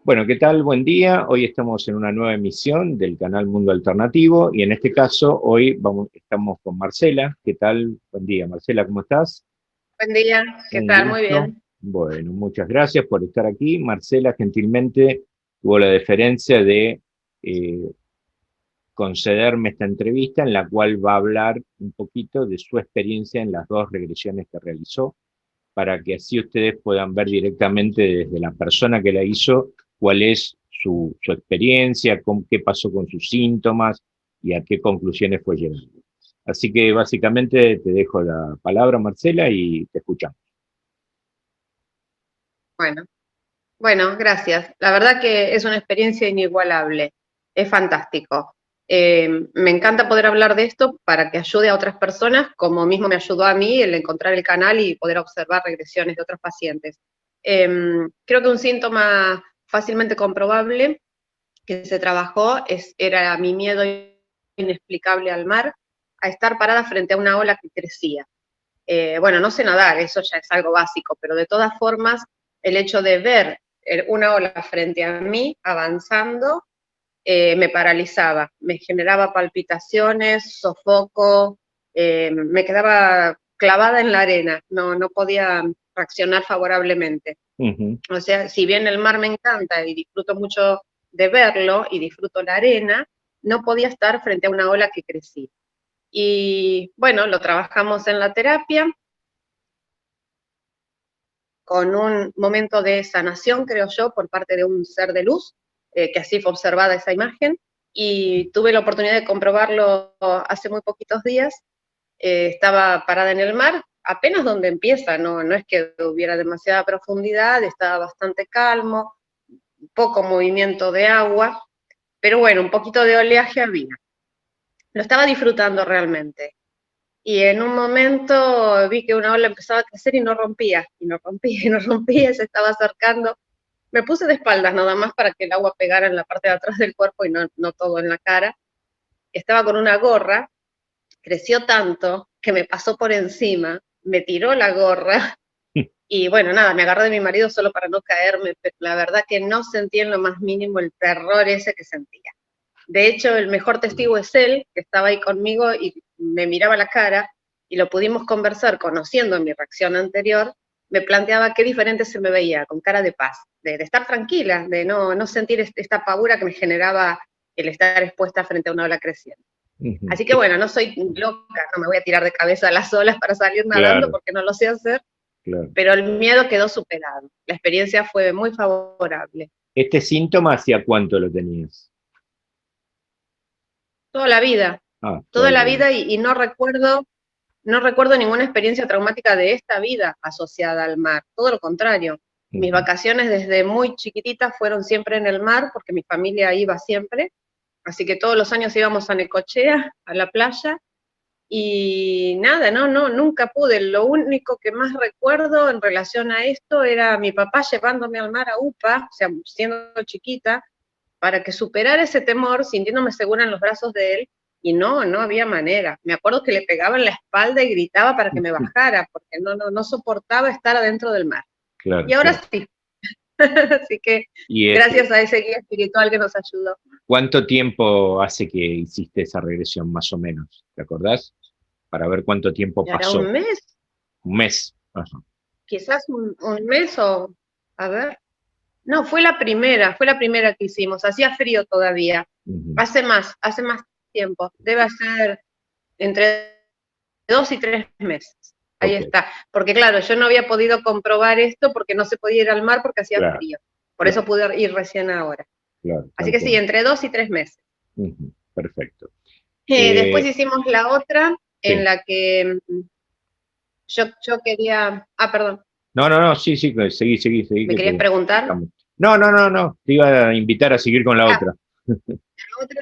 Bueno, ¿qué tal? Buen día. Hoy estamos en una nueva emisión del canal Mundo Alternativo y en este caso hoy estamos con Marcela. ¿Qué tal? Buen día, Marcela, ¿cómo estás? Buen día, ¿qué Un tal? Muy gusto. bien. Bueno, muchas gracias por estar aquí. Marcela gentilmente tuvo la deferencia de eh, concederme esta entrevista en la cual va a hablar un poquito de su experiencia en las dos regresiones que realizó para que así ustedes puedan ver directamente desde la persona que la hizo cuál es su experiencia, qué pasó con sus síntomas y a qué conclusiones fue llegando. Así que básicamente te dejo la palabra, Marcela, y te escuchamos. Bueno, bueno, gracias. La verdad que es una experiencia inigualable. Es fantástico. Me encanta poder hablar de esto para que ayude a otras personas, como mismo me ayudó a mí el encontrar el canal y poder observar regresiones de otros pacientes. Creo que un síntoma fácilmente comprobable que se trabajó era mi miedo inexplicable al mar, a estar parada frente a una ola que crecía. Bueno, no sé nadar, eso ya es algo básico, pero de todas formas, el hecho de ver una ola frente a mí avanzando me paralizaba, me generaba palpitaciones, sofoco, me quedaba clavada en la arena, no podía reaccionar favorablemente. Uh -huh. O sea, si bien el mar me encanta y disfruto mucho de verlo y disfruto la arena, no podía estar frente a una ola que crecía. Y bueno, lo trabajamos en la terapia, con un momento de sanación, creo yo, por parte de un ser de luz, que así fue observada esa imagen, y tuve la oportunidad de comprobarlo hace muy poquitos días. Estaba parada en el mar, apenas donde empieza, no es que hubiera demasiada profundidad, estaba bastante calmo, poco movimiento de agua, pero bueno, un poquito de oleaje había. Lo estaba disfrutando realmente. Y en un momento vi que una ola empezaba a crecer y no rompía, y no rompía, y no rompía, se estaba acercando. Me puse de espaldas nada más para que el agua pegara en la parte de atrás del cuerpo y no todo en la cara. Estaba con una gorra, creció tanto que me pasó por encima, me tiró la gorra y bueno, nada, me agarré de mi marido solo para no caerme, pero la verdad que no sentí en lo más mínimo el terror ese que sentía. De hecho, el mejor testigo es él, que estaba ahí conmigo y me miraba la cara y lo pudimos conversar conociendo mi reacción anterior. Me planteaba qué diferente se me veía, con cara de paz, de estar tranquila, de no sentir esta pavura que me generaba el estar expuesta frente a una ola creciente. Uh -huh. Así que bueno, no soy loca, no me voy a tirar de cabeza a las olas para salir nadando Claro, porque no lo sé hacer, claro. pero el miedo quedó superado. La experiencia fue muy favorable. ¿Este síntoma hacia cuánto lo tenías? Toda la vida, Ah, toda toda la la vida. vida y no recuerdo ninguna experiencia traumática de esta vida asociada al mar, todo lo contrario. Uh Mis -huh. vacaciones desde muy chiquitita fueron siempre en el mar, porque mi familia iba siempre, así que todos los años íbamos a Necochea, a la playa, y nada, nunca pude. Lo único que más recuerdo en relación a esto era mi papá llevándome al mar a UPA, o sea, siendo chiquita, para que superara ese temor, sintiéndome segura en los brazos de él, y no había manera. Me acuerdo que le pegaba en la espalda y gritaba para que me bajara, porque no soportaba estar adentro del mar. Y Claro, ahora claro. sí, así que Y gracias a ese guía espiritual que nos ayudó. ¿cuánto tiempo hace que hiciste esa regresión, más o menos? ¿Te acordás? Para ver cuánto tiempo Y ahora pasó. un mes, Un mes. Ajá. quizás un mes o, a ver, no, fue la primera que hicimos, hacía frío todavía, Ujú. hace más tiempo, debe ser entre 2 y 3 meses. Ahí Ok, está. Porque claro, yo no había podido comprobar esto porque no se podía ir al mar porque hacía claro, frío. Por eso claro, pude ir recién ahora. claro, Así tal que sí, cual. entre 2 y 3 meses. Ujú. Perfecto. Después hicimos la otra en Sí. la que yo quería... Ah, perdón, No, no, no, sí, sí, seguí ¿me que querías te preguntar? escuchamos. No, no, no, no, te iba a invitar a seguir con la Ah, otra. la otra,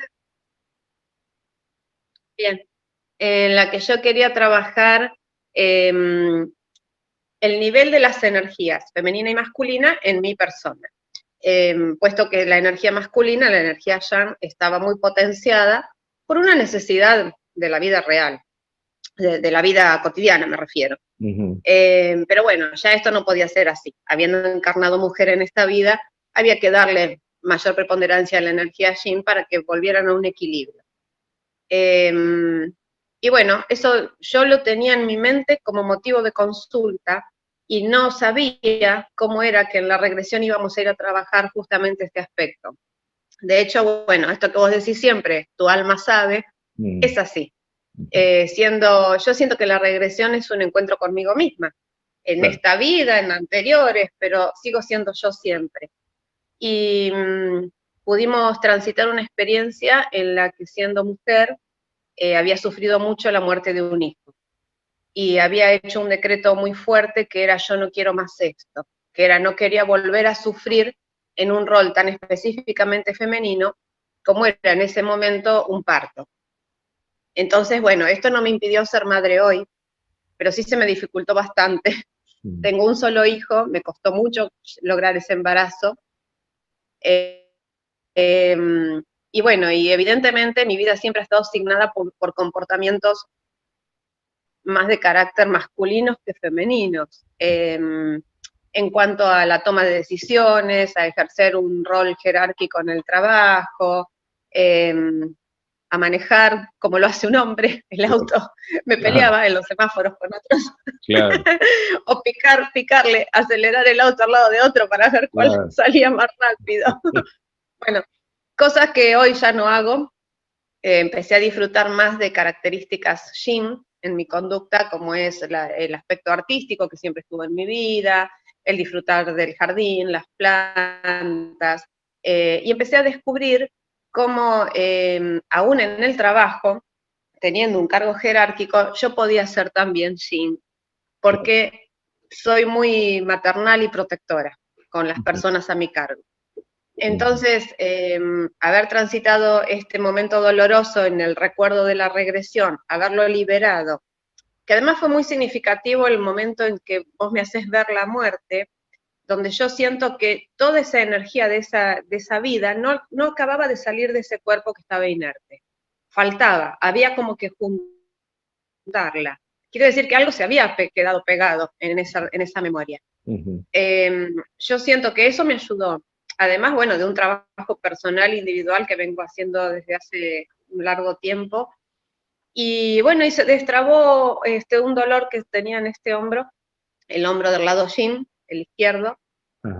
bien. En la que yo quería trabajar eh, el nivel de las energías femenina y masculina en mi persona. Puesto que la energía masculina, la energía yang, estaba muy potenciada por una necesidad de la vida real, de la vida cotidiana me refiero. Ujú. Pero bueno, ya esto no podía ser así. Habiendo encarnado mujer en esta vida, había que darle mayor preponderancia a la energía yin para que volvieran a un equilibrio. Y bueno, eso yo lo tenía en mi mente como motivo de consulta y no sabía cómo era que en la regresión íbamos a ir a trabajar justamente este aspecto. De hecho, bueno, esto que vos decís siempre, tu alma sabe, es así. Yo siento que la regresión es un encuentro conmigo misma, en esta vida, en anteriores, pero sigo siendo yo siempre. Y pudimos transitar una experiencia en la que siendo mujer había sufrido mucho la muerte de un hijo. Y había hecho un decreto muy fuerte que era yo no quiero más esto, que era no quería volver a sufrir en un rol tan específicamente femenino como era en ese momento un parto. Entonces, bueno, esto no me impidió ser madre hoy, pero sí se me dificultó bastante. Tengo un solo hijo, me costó mucho lograr ese embarazo. Y bueno, y evidentemente mi vida siempre ha estado asignada por comportamientos más de carácter masculinos que femeninos. En cuanto a la toma de decisiones, a ejercer un rol jerárquico en el trabajo, a manejar como lo hace un hombre el auto. Me peleaba en los semáforos con otros. Claro. O picarle, acelerar el auto al lado de otro para ver cuál salía más rápido. Bueno, cosas que hoy ya no hago. Empecé a disfrutar más de características yin en mi conducta, como es el aspecto artístico que siempre estuvo en mi vida, el disfrutar del jardín, las plantas, y empecé a descubrir cómo aún en el trabajo, teniendo un cargo jerárquico, yo podía ser también yin, porque soy muy maternal y protectora con las personas a mi cargo. Entonces, haber transitado este momento doloroso en el recuerdo de la regresión, haberlo liberado, que además fue muy significativo el momento en que vos me haces ver la muerte, donde yo siento que toda esa energía de esa vida no acababa de salir de ese cuerpo que estaba inerte. Faltaba, había como que juntarla. Quiere decir que algo se había quedado pegado en esa memoria. Yo siento que eso me ayudó. Además, bueno, de un trabajo personal, individual que vengo haciendo desde hace un largo tiempo. Y bueno, y se destrabó un dolor que tenía en este hombro, el hombro del lado yin, el izquierdo,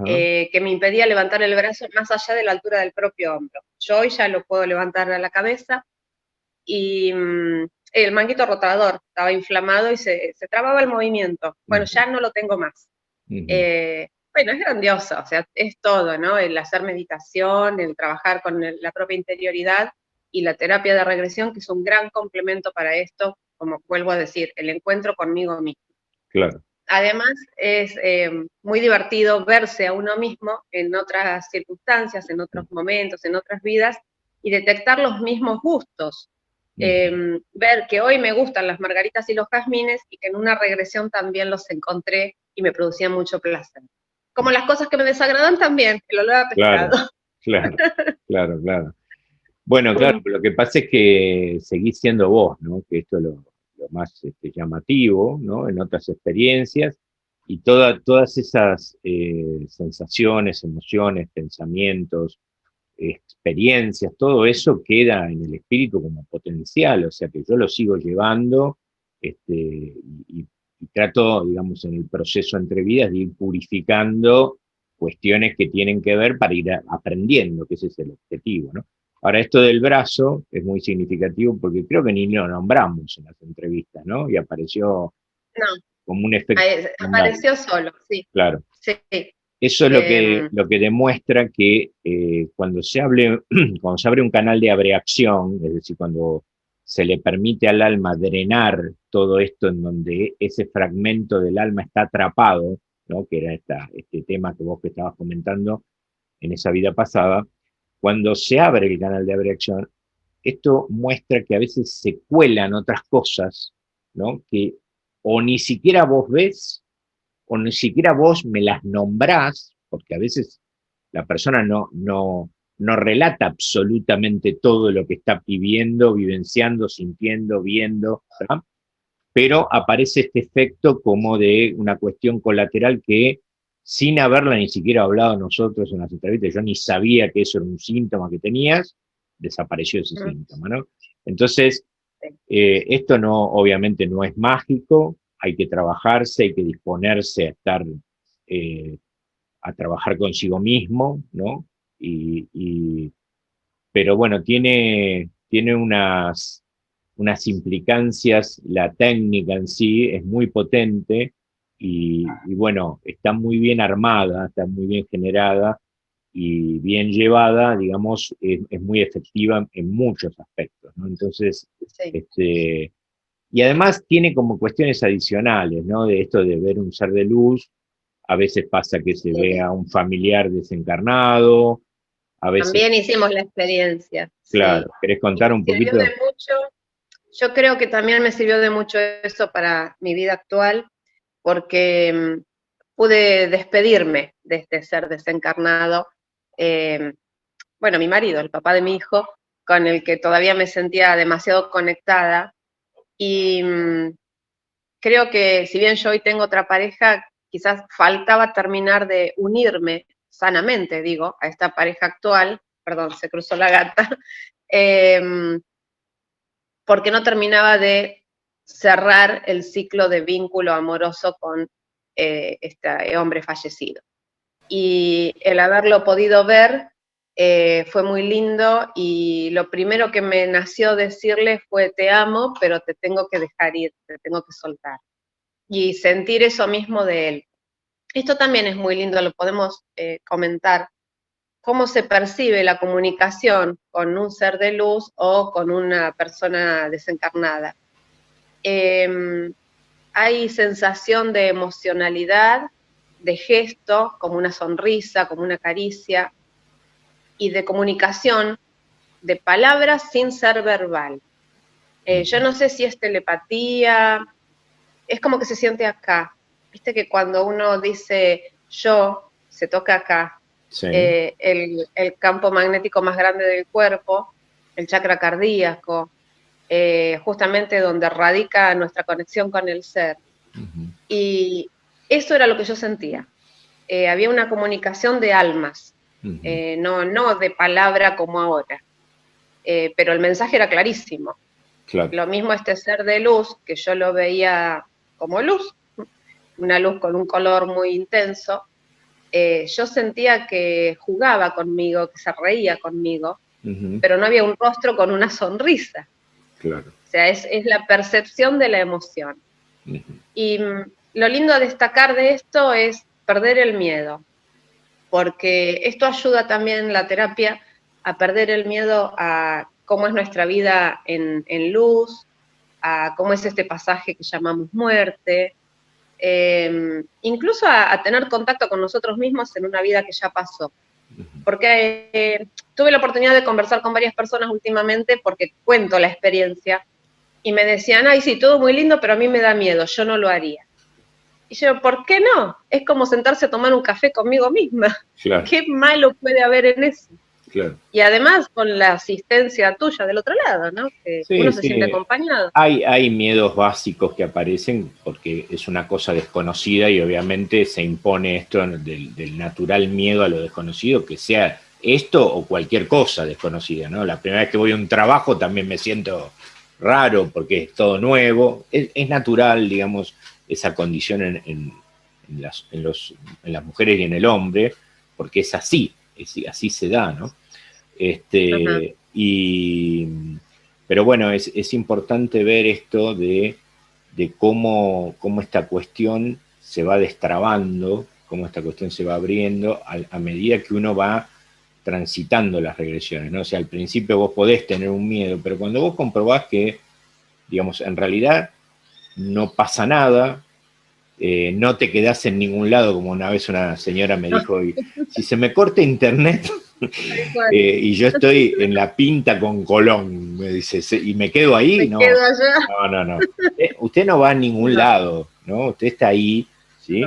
que me impedía levantar el brazo más allá de la altura del propio hombro. Yo hoy ya lo puedo levantar a la cabeza y el manguito rotador estaba inflamado y se trababa el movimiento. Bueno, ya no lo tengo más. Bueno, es grandioso, o sea, es todo, ¿no? El hacer meditación, el trabajar con la propia interioridad y la terapia de regresión, que es un gran complemento para esto, como vuelvo a decir, el encuentro conmigo mismo. Claro. Además, es muy divertido verse a uno mismo en otras circunstancias, en otros momentos, en otras vidas, y detectar los mismos gustos. Ver que hoy me gustan las margaritas y los jazmines, y que en una regresión también los encontré y me producían mucho placer. Como las cosas que me desagradan también, el olor a pescado. Claro. Bueno, claro, lo que pasa es que seguís siendo vos, ¿no? Que esto es lo más llamativo, ¿no? En otras experiencias, y todas esas sensaciones, emociones, pensamientos, experiencias, todo eso queda en el espíritu como potencial, o sea que yo lo sigo llevando, y trato, digamos, en el proceso entre vidas de ir purificando cuestiones que tienen que ver para ir aprendiendo, que ese es el objetivo, ¿no? Ahora, esto del brazo es muy significativo porque creo que ni lo nombramos en las entrevistas, ¿no? Y apareció como un efecto. Apareció solo, sí. Claro. Sí. Eso es lo que demuestra que cuando se abre un canal de abreacción, es decir, cuando se le permite al alma drenar todo esto en donde ese fragmento del alma está atrapado, ¿no? Que era este tema que vos que estabas comentando en esa vida pasada, cuando se abre el canal de abreacción, esto muestra que a veces se cuelan otras cosas, ¿no? Que o ni siquiera vos ves, o ni siquiera vos me las nombrás, porque a veces la persona no relata absolutamente todo lo que está viviendo, vivenciando, sintiendo, viendo, ¿verdad? Pero aparece este efecto como de una cuestión colateral que sin haberla ni siquiera hablado nosotros en las entrevistas, yo ni sabía que eso era un síntoma que tenías, desapareció ese Mm, síntoma, ¿no? Entonces, sí, esto no, obviamente no es mágico, hay que trabajarse, hay que disponerse a estar, eh, a trabajar consigo mismo, ¿no? Pero bueno, tiene unas implicancias, la técnica en sí es muy potente y bueno, está muy bien armada, está muy bien generada y bien llevada, digamos, es muy efectiva en muchos aspectos, ¿no? Entonces, sí, y además tiene como cuestiones adicionales, ¿no? De esto de ver un ser de luz, a veces pasa que se ve sí. a un familiar desencarnado, a veces, También hicimos la experiencia, sí. claro, ¿querés Y contar me un sirvió de poquito? mucho, yo creo que también me sirvió de mucho eso para mi vida actual, porque pude despedirme de este ser desencarnado. Eh, bueno, mi marido, el papá de mi hijo, con el que todavía me sentía demasiado conectada. Y creo que si bien yo hoy tengo otra pareja, quizás faltaba terminar de unirme sanamente, digo, a esta pareja actual, perdón, se cruzó la gata, eh, porque no terminaba de cerrar el ciclo de vínculo amoroso con este hombre fallecido. Y el haberlo podido ver fue muy lindo y lo primero que me nació decirle fue te amo, pero te tengo que dejar ir, te tengo que soltar. Y sentir eso mismo de él. Esto también es muy lindo, lo podemos comentar. Cómo se percibe la comunicación con un ser de luz o con una persona desencarnada. Eh, Hay sensación de emocionalidad, de gesto, como una sonrisa, como una caricia, y de comunicación, de palabras sin ser verbal. Yo no sé si es telepatía, es como que se siente acá. Viste que cuando uno dice yo, se toca acá, Sí. el campo magnético más grande del cuerpo, el chakra cardíaco, justamente donde radica nuestra conexión con el ser. Ujú, Y eso era lo que yo sentía. Había una comunicación de almas, ujú, no de palabra como ahora, pero el mensaje era clarísimo. claro. Lo mismo este ser de luz, que yo lo veía como luz, una luz con un color muy intenso, yo sentía que jugaba conmigo, que se reía conmigo, Ujú, pero no había un rostro con una sonrisa. claro. O sea, es la percepción de la emoción. Ujú, Y lo lindo a destacar de esto es perder el miedo, porque esto ayuda también la terapia a perder el miedo a cómo es nuestra vida en luz, a cómo es este pasaje que llamamos muerte, incluso a tener contacto con nosotros mismos en una vida que ya pasó. ujú, Porque tuve la oportunidad de conversar con varias personas últimamente porque cuento la experiencia y me decían, ay, sí, todo muy lindo, pero a mí me da miedo, yo no lo haría. Y yo, ¿por qué no? Es como sentarse a tomar un café conmigo misma. claro, ¿Qué malo puede haber en eso? claro. Y además con la asistencia tuya del otro lado, ¿no? Que Sí, uno se siente sí. acompañado. Hay miedos básicos que aparecen porque es una cosa desconocida y obviamente se impone esto del natural miedo a lo desconocido, que sea esto o cualquier cosa desconocida, ¿no? La primera vez que voy a un trabajo también me siento raro porque es todo nuevo. Es natural, digamos, esa condición en las mujeres y en el hombre, porque es así, así se da, ¿no? Ajá. Este, pero bueno, es importante ver esto de cómo esta cuestión se va destrabando, cómo esta cuestión se va abriendo a medida que uno va transitando las regresiones, ¿no? O sea, al principio vos podés tener un miedo, pero cuando vos comprobás que, digamos, en realidad no pasa nada, no te quedás en ningún lado, como una vez una señora me dijo, y, si se me corta internet, y yo estoy en la pinta con Colón, me dice, y me quedo ahí, Me no, quedo allá. no. Usted no va a ningún No, lado, ¿no? Usted está ahí, no. ¿sí?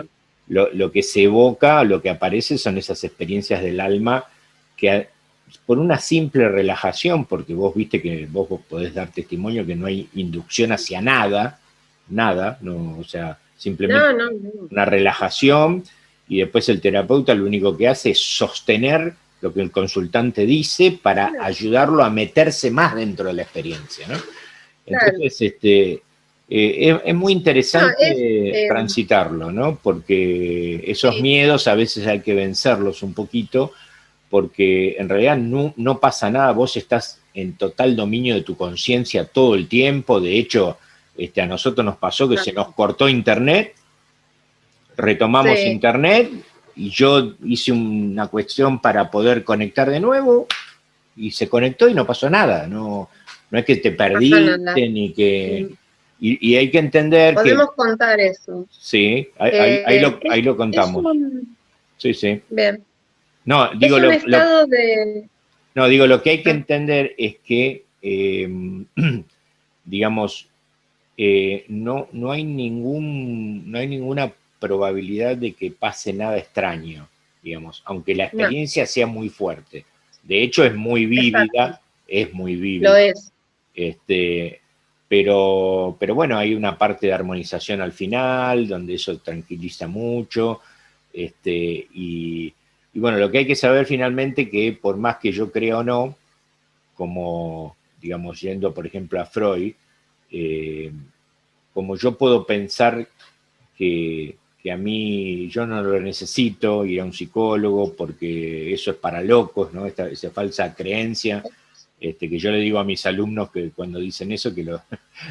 Lo que se evoca, lo que aparece son esas experiencias del alma que por una simple relajación, porque vos viste que vos podés dar testimonio que no hay inducción hacia nada, nada, no, o sea, simplemente No, no, no. una relajación y después el terapeuta lo único que hace es sostener lo que el consultante dice para ayudarlo a meterse más dentro de la experiencia, ¿no? Claro. Entonces, es muy No, interesante transitarlo, ¿no? Porque esos sí, miedos a veces hay que vencerlos un poquito, porque en realidad no pasa nada, vos estás en total dominio de tu conciencia todo el tiempo. De hecho, a nosotros nos pasó que no, se nos cortó internet, retomamos sí, internet y yo hice una cuestión para poder conectar de nuevo y se conectó y no pasó nada. No es que te no pasa nada. perdiste ni que... Mm, Y hay que entender que, Podemos contar eso. sí, ahí lo Es contamos. un, Sí, sí. bien, No, es un estado de, digo, lo que hay que ah, entender es que, digamos, no hay no hay ninguna probabilidad de que pase nada extraño, digamos, aunque la no, experiencia sea muy fuerte. De hecho, exacto, es muy lo vívida, es. este, pero bueno, hay una parte de armonización al final, donde eso tranquiliza mucho, y bueno, lo que hay que saber finalmente que por más que yo crea o no, como digamos yendo por ejemplo a Freud, eh, como yo puedo pensar que a mí yo no lo necesito ir a un psicólogo porque eso es para locos, ¿no? Esa falsa creencia, que yo le digo a mis alumnos que cuando dicen eso, que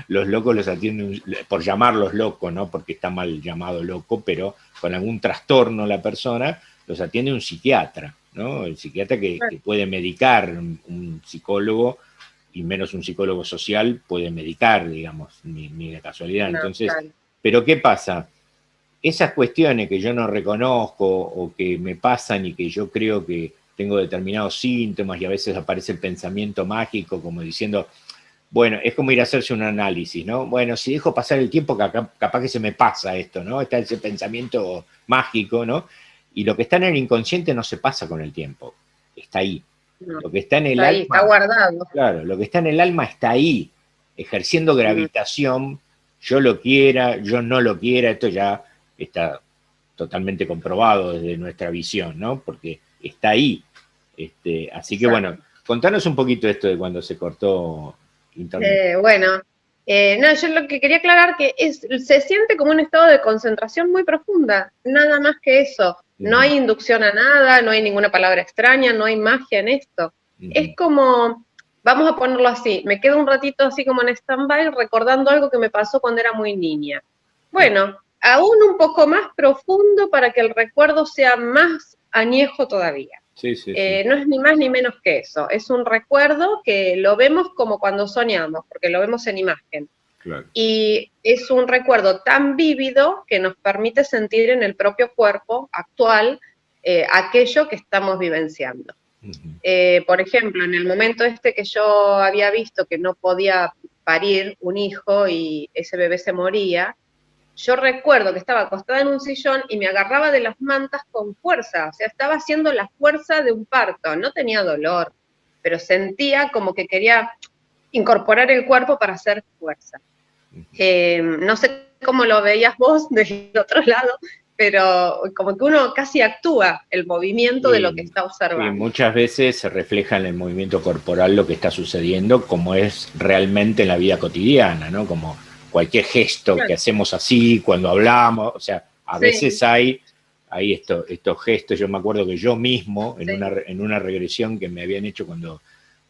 los locos los atienden, por llamarlos locos, ¿no? Porque está mal llamado loco, pero con algún trastorno la persona, los atiende un psiquiatra, ¿no? El psiquiatra que puede medicar, un psicólogo, y menos un psicólogo social, puede medicar, digamos, ni de casualidad. No, Entonces, claro, pero ¿qué pasa? Esas cuestiones que yo no reconozco o que me pasan y que yo creo que tengo determinados síntomas y a veces aparece el pensamiento mágico como diciendo, bueno, es como ir a hacerse un análisis, ¿no? Bueno, si dejo pasar el tiempo, capaz que se me pasa esto, ¿no? Está ese pensamiento mágico, ¿no? Y lo que está en el inconsciente no se pasa con el tiempo, está ahí. no, Lo que está en el está ahí, está alma, guardado. claro, lo que está en el alma está ahí, ejerciendo Mm, gravitación, yo lo quiera, yo no lo quiera, esto ya está totalmente comprobado desde nuestra visión, ¿no? Porque está ahí. Así que bueno, exacto. contanos un poquito esto de cuando se cortó internet. Bueno, no, yo lo que quería aclarar que se siente como un estado de concentración muy profunda, nada más que eso. Uh No -huh, hay inducción a nada, no hay ninguna palabra extraña, no hay magia en esto. uh Es -huh, como, vamos a ponerlo así, me quedo un ratito así como en stand-by recordando algo que me pasó cuando era muy niña. claro. Bueno, aún un poco más profundo para que el recuerdo sea más añejo todavía. Sí, sí, sí, No es ni más ni menos que eso, es un recuerdo que lo vemos como cuando soñamos, porque lo vemos en imagen. claro. Y es un recuerdo tan vívido que nos permite sentir en el propio cuerpo actual aquello que estamos vivenciando. Uh -huh, Por ejemplo, en el momento este que yo había visto que no podía parir un hijo y ese bebé se moría, yo recuerdo que estaba acostada en un sillón y me agarraba de las mantas con fuerza, o sea, estaba haciendo la fuerza de un parto, no tenía dolor, pero sentía como que quería incorporar el cuerpo para hacer fuerza. uh -huh. No sé cómo lo veías vos desde el otro lado, pero como que uno casi actúa el movimiento de lo que Y, está y observando. muchas veces se refleja en el movimiento corporal lo que está sucediendo, como es realmente en la vida cotidiana, ¿no? Como cualquier gesto que Claro, hacemos así, cuando hablamos, o sea, a sí, veces hay estos gestos. Yo me acuerdo que yo mismo, sí. en una regresión que me habían hecho cuando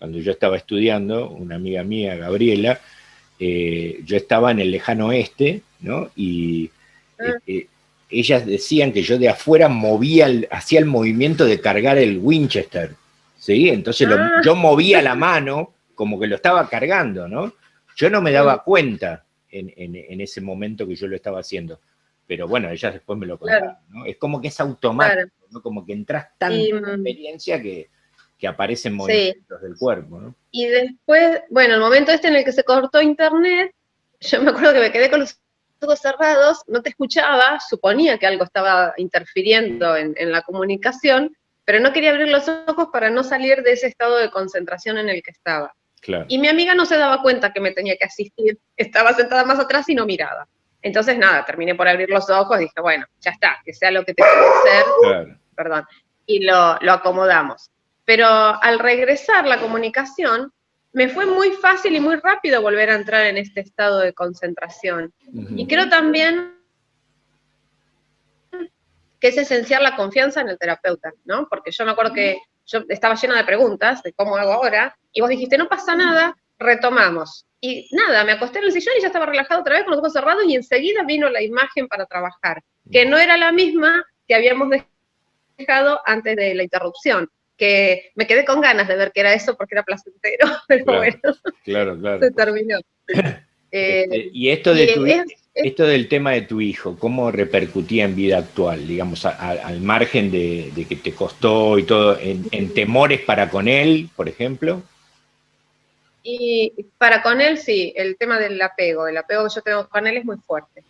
yo estaba estudiando, una amiga mía, Gabriela, yo estaba en el lejano oeste, ¿no? Y Ah, ellas decían que yo de afuera hacía el movimiento de cargar el Winchester, ¿sí? Entonces ah, yo movía la mano como que lo estaba cargando, ¿no? Yo no me mm, daba cuenta en ese momento que yo lo estaba haciendo, pero bueno, ellas después me lo claro, contaron, ¿no? Es como que es automático, claro. ¿no? Como que entras tanto Y en la experiencia que aparecen sí, movimientos del cuerpo, ¿no? y después, bueno, el momento este en el que se cortó internet, yo me acuerdo que me quedé con los ojos cerrados, no te escuchaba, suponía que algo estaba interfiriendo en la comunicación, pero no quería abrir los ojos para no salir de ese estado de concentración en el que estaba. Claro. Y mi amiga no se daba cuenta que me tenía que asistir, estaba sentada más atrás y no miraba. Entonces, nada, terminé por abrir los ojos, dije, bueno, ya está, que sea lo que tenga que ser, Claro. perdón, y lo acomodamos. Pero al regresar la comunicación, me fue muy fácil y muy rápido volver a entrar en este estado de concentración. Y creo también que es esencial la confianza en el terapeuta, ¿no? Porque yo me acuerdo que yo estaba llena de preguntas de cómo hago ahora, y vos dijiste, no pasa nada, retomamos. Y nada, me acosté en el sillón y ya estaba relajado otra vez con los ojos cerrados y enseguida vino la imagen para trabajar, que no era la misma que habíamos dejado antes de la interrupción, que me quedé con ganas de ver qué era eso porque era placentero, pero Claro, bueno, claro. se terminó. Y esto Y esto del tema de tu hijo, ¿cómo repercutía en vida actual? Digamos, al margen de que te costó y todo, en temores para con él, por ejemplo. Y para con él, sí, el tema del apego, el apego que yo tengo con él es muy fuerte.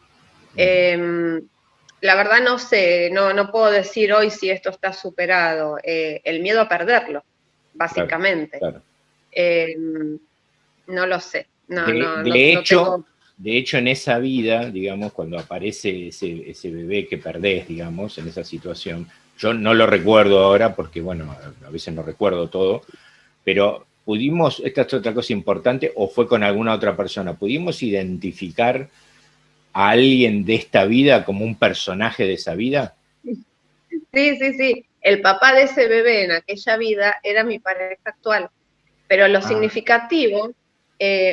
La verdad no sé, no puedo decir hoy si esto está superado. El miedo a perderlo, básicamente. Claro. No lo sé, De no tengo... hecho, en esa vida, digamos, cuando aparece ese bebé que perdés, digamos, en esa situación, yo no lo recuerdo ahora porque, bueno, a veces no recuerdo todo, pero pudimos, esta es otra cosa importante, o fue con alguna otra persona, pudimos identificar a alguien de esta vida como un personaje de esa vida. Sí. El papá de ese bebé en aquella vida era mi pareja actual. Pero lo significativo,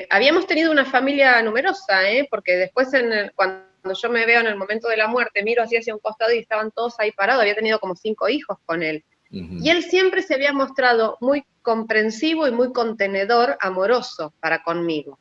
habíamos tenido una familia numerosa, porque después cuando yo me veo en el momento de la muerte, miro así hacia un costado y estaban todos ahí parados, había tenido como 5 hijos con él. Y él siempre se había mostrado muy comprensivo y muy contenedor, amoroso para conmigo.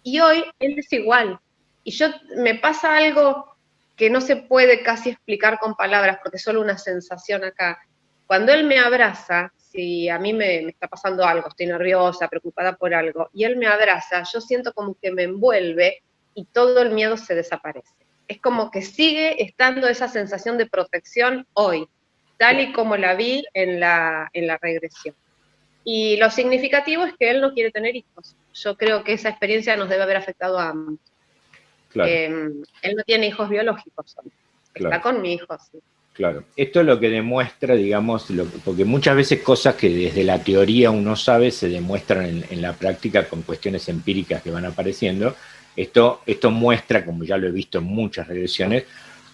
Y hoy él es igual. Y me pasa algo que no se puede casi explicar con palabras, porque es solo una sensación acá. Cuando él me abraza, si a mí me está pasando algo, estoy nerviosa, preocupada por algo, y él me abraza, yo siento como que me envuelve y todo el miedo se desaparece. Es como que sigue estando esa sensación de protección hoy, tal y como la vi en la regresión. Y lo significativo es que él no quiere tener hijos. Yo creo que esa experiencia nos debe haber afectado a ambos. Claro. Él no tiene hijos biológicos, está con mi hijo, sí. Claro, esto es lo que demuestra, digamos, porque muchas veces cosas que desde la teoría uno sabe se demuestran en la práctica con cuestiones empíricas que van apareciendo. Esto muestra, como ya lo he visto en muchas regresiones,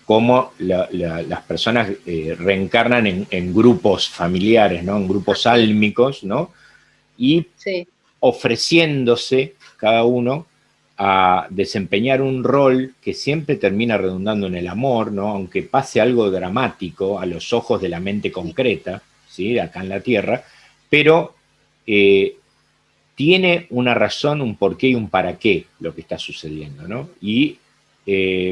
cómo las personas reencarnan en grupos familiares, ¿no? En grupos sálmicos, ¿no? Y ofreciéndose cada uno a desempeñar un rol que siempre termina redundando en el amor, ¿no? Aunque pase algo dramático a los ojos de la mente concreta, ¿sí? Acá en la Tierra, pero tiene una razón, un porqué y un para qué lo que está sucediendo, ¿no? Y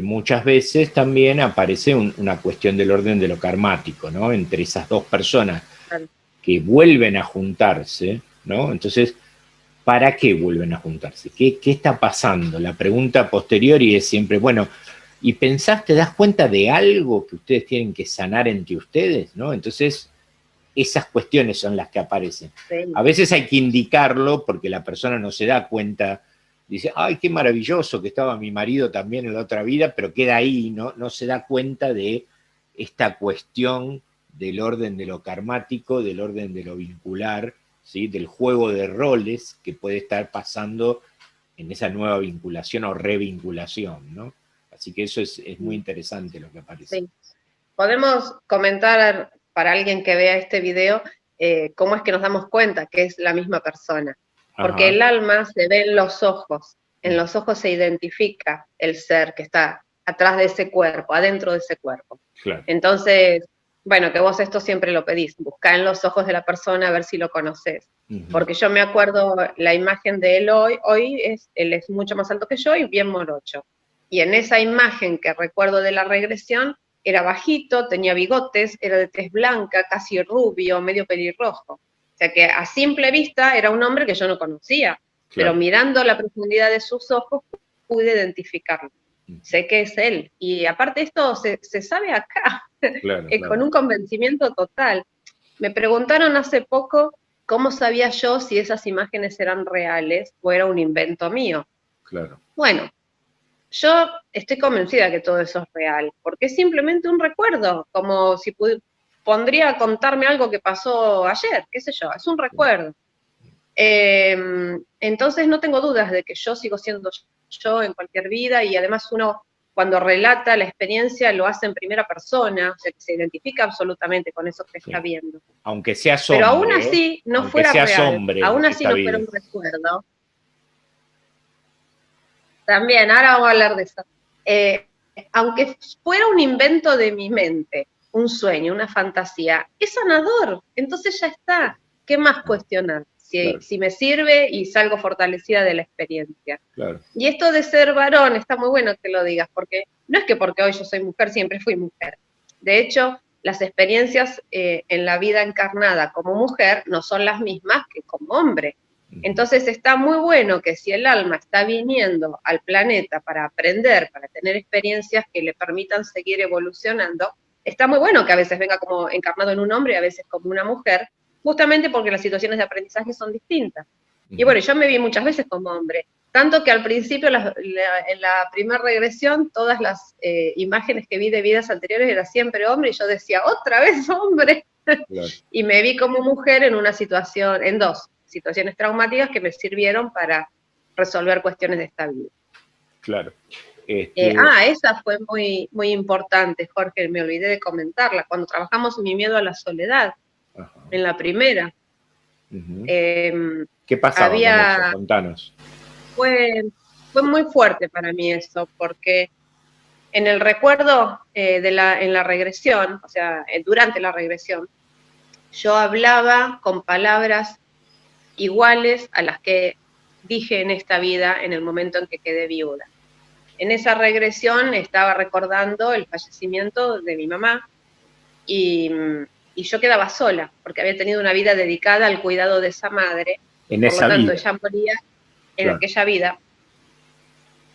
muchas veces también aparece una cuestión del orden de lo karmático, ¿no? Entre esas dos personas que vuelven a juntarse, ¿no? Entonces, ¿para qué vuelven a juntarse? ¿Qué está pasando? La pregunta posterior y es siempre, bueno, ¿y pensás, te das cuenta de algo que ustedes tienen que sanar entre ustedes? ¿No? Entonces, esas cuestiones son las que aparecen. A veces hay que indicarlo porque la persona no se da cuenta, dice, ay, qué maravilloso que estaba mi marido también en la otra vida, pero queda ahí, no se da cuenta de esta cuestión del orden de lo karmático, del orden de lo vincular, ¿sí? Del juego de roles que puede estar pasando en esa nueva vinculación o revinculación, ¿no? Así que eso es muy interesante lo que aparece. Sí. Podemos comentar para alguien que vea este video cómo es que nos damos cuenta que es la misma persona. Porque el alma se ve en los ojos se identifica el ser que está atrás de ese cuerpo, adentro de ese cuerpo. Claro. Entonces, bueno, que vos esto siempre lo pedís, buscá en los ojos de la persona a ver si lo conoces. Porque yo me acuerdo la imagen de él hoy él es mucho más alto que yo y bien morocho. Y en esa imagen que recuerdo de la regresión, era bajito, tenía bigotes, era de tez blanca, casi rubio, medio pelirrojo. O sea que a simple vista era un hombre que yo no conocía, pero mirando la profundidad de sus ojos pude identificarlo. Sé que es él. Y aparte esto se sabe acá, con un convencimiento total. Me preguntaron hace poco cómo sabía yo si esas imágenes eran reales o era un invento mío. Claro. Bueno, yo estoy convencida que todo eso es real, porque es simplemente un recuerdo, como si pondría a contarme algo que pasó ayer, qué sé yo, es un recuerdo. Entonces no tengo dudas de que yo sigo siendo yo en cualquier vida, y además uno cuando relata la experiencia lo hace en primera persona, o sea que se identifica absolutamente con eso que está Sí. viendo. Aunque seas Pero aún hombre, ¿eh? así no Aunque fuera seas real, hombre en aún así esta no fuera vida. un recuerdo. También, ahora vamos a hablar de eso. Eh, Aunque fuera un invento de mi mente, un sueño, una fantasía, es sanador, entonces ya está. ¿Qué más cuestionar? Claro, Si me sirve y salgo fortalecida de la experiencia. claro. Y esto de ser varón, está muy bueno que lo digas, porque no es que porque hoy yo soy mujer, siempre fui mujer. De hecho, las experiencias en la vida encarnada como mujer no son las mismas que como hombre. Entonces está muy bueno que si el alma está viniendo al planeta para aprender, para tener experiencias que le permitan seguir evolucionando, está muy bueno que a veces venga como encarnado en un hombre y a veces como una mujer, justamente porque las situaciones de aprendizaje son distintas. Y bueno, yo me vi muchas veces como hombre, tanto que al principio, en la primera regresión, todas las imágenes que vi de vidas anteriores era siempre hombre, y yo decía, otra vez hombre. Claro, Y me vi como mujer en una situación, en dos situaciones traumáticas que me sirvieron para resolver cuestiones de esta vida. claro. Esa fue muy, muy importante, Jorge, me olvidé de comentarla. Cuando trabajamos Mi miedo a la soledad, Ajá. en la primera, Ujú. eh, ¿Qué pasaba con eso? había, Contanos. fue, fue muy fuerte para mí eso, porque en el recuerdo en la regresión, o sea, durante la regresión, yo hablaba con palabras iguales a las que dije en esta vida en el momento en que quedé viuda. En esa regresión estaba recordando el fallecimiento de mi mamá y, y yo quedaba sola, porque había tenido una vida dedicada al cuidado de esa madre, En por lo esa tanto vida. ella moría en Claro. aquella vida.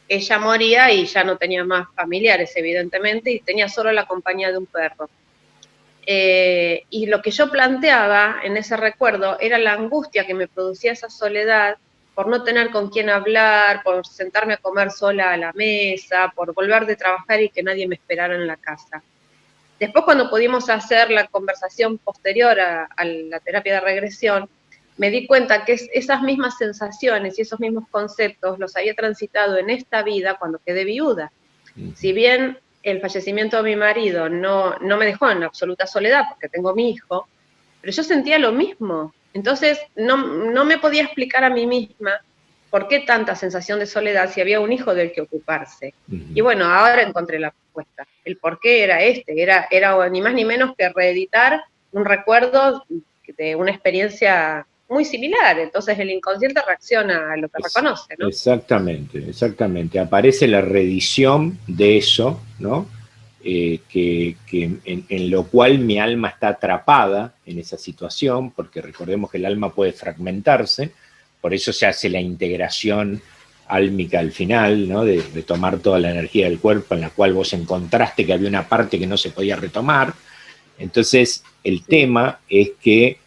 Ella moría y ya no tenía más familiares, evidentemente, y tenía solo la compañía de un perro. Y lo que yo planteaba en ese recuerdo era la angustia que me producía esa soledad por no tener con quién hablar, por sentarme a comer sola a la mesa, por volver de trabajar y que nadie me esperara en la casa. Después, cuando pudimos hacer la conversación posterior a la terapia de regresión, me di cuenta que esas mismas sensaciones y esos mismos conceptos los había transitado en esta vida cuando quedé viuda. Si bien el fallecimiento de mi marido no me dejó en absoluta soledad porque tengo mi hijo, pero yo sentía lo mismo. Entonces no me podía explicar a mí misma por qué tanta sensación de soledad si había un hijo del que ocuparse. Y bueno, ahora encontré la respuesta. El por qué era era ni más ni menos que reeditar un recuerdo de una experiencia muy similar. Entonces el inconsciente reacciona a lo que reconoce, ¿no? Exactamente, exactamente. Aparece la reedición de eso, ¿no? Que en lo cual mi alma está atrapada en esa situación, porque recordemos que el alma puede fragmentarse, por eso se hace la integración álmica al final, ¿no? De tomar toda la energía del cuerpo, en la cual vos encontraste que había una parte que no se podía retomar. Entonces, el Sí, tema es que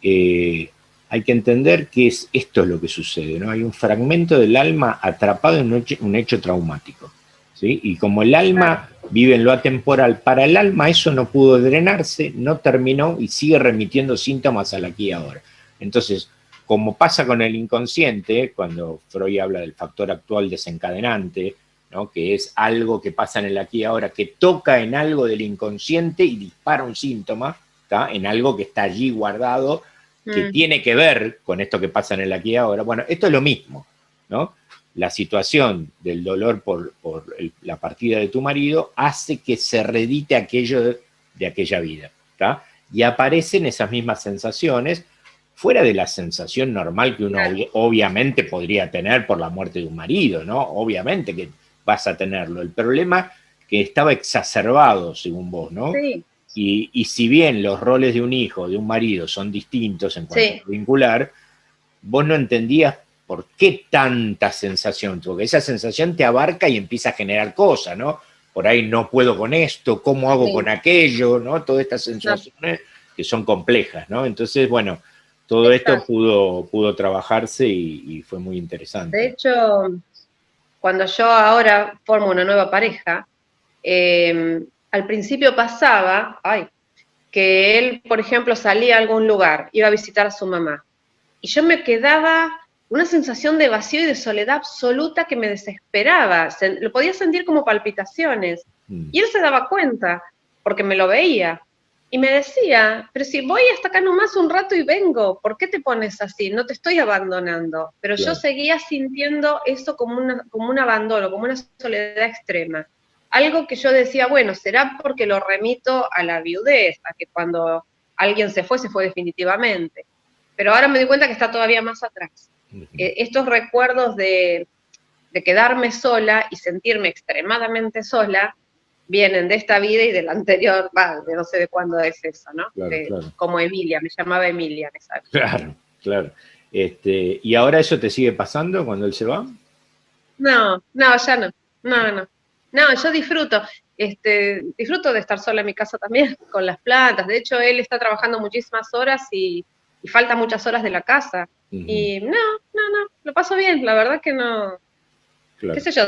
eh, hay que entender que esto es lo que sucede, ¿no? Hay un fragmento del alma atrapado en un hecho traumático, ¿sí? Y como el claro. alma vive en lo atemporal, para el alma eso no pudo drenarse, no terminó y sigue remitiendo síntomas al aquí y ahora. Entonces, como pasa con el inconsciente, cuando Freud habla del factor actual desencadenante, ¿no? Que es algo que pasa en el aquí y ahora, que toca en algo del inconsciente y dispara un síntoma, ¿tá? En algo que está allí guardado, que Mm, tiene que ver con esto que pasa en el aquí y ahora. Bueno, esto es lo mismo, ¿no? La situación del dolor por la partida de tu marido hace que se redite aquello de aquella vida, ¿tá? Y aparecen esas mismas sensaciones, fuera de la sensación normal que uno claro. obviamente podría tener por la muerte de un marido, ¿no? Obviamente que vas a tenerlo. El problema que estaba exacerbado, según vos, ¿no? Sí, Y si bien los roles de un hijo, de un marido, son distintos en cuanto a sí, lo vincular, vos no entendías por qué tanta sensación, porque esa sensación te abarca y empieza a generar cosas, ¿no? Por ahí no puedo con esto, ¿cómo hago con sí. aquello? ¿No? Todas estas No, sensaciones que son complejas, ¿no? Entonces, bueno, todo esto exacto. pudo trabajarse y fue muy De interesante. hecho, cuando yo ahora formo una nueva pareja, al principio pasaba, que él, por ejemplo, salía a algún lugar, iba a visitar a su mamá, y yo me quedaba una sensación de vacío y de soledad absoluta que me desesperaba, lo podía sentir como palpitaciones, y él se daba cuenta, porque me lo veía, y me decía, pero si voy hasta acá nomás un rato y vengo, ¿por qué te pones así? No te estoy abandonando. Pero yo Claro. seguía sintiendo eso como un abandono, como una soledad extrema. Algo que yo decía, bueno, será porque lo remito a la viudez, a que cuando alguien se fue definitivamente. Pero ahora me doy cuenta que está todavía más atrás. Estos recuerdos de quedarme sola y sentirme extremadamente sola vienen de esta vida y de la anterior, de no sé de cuándo es eso, ¿no? Claro, claro. Como Emilia, me llamaba Emilia en esa época. Claro, claro. ¿Y ahora eso te sigue pasando cuando él se va? No, no, ya no. No, no. No, yo disfruto. Disfruto de estar sola en mi casa también, con las plantas. De hecho, él está trabajando muchísimas horas y falta muchas horas de la casa. Ujú, Y no, lo paso bien, la verdad que no, qué claro, sé yo,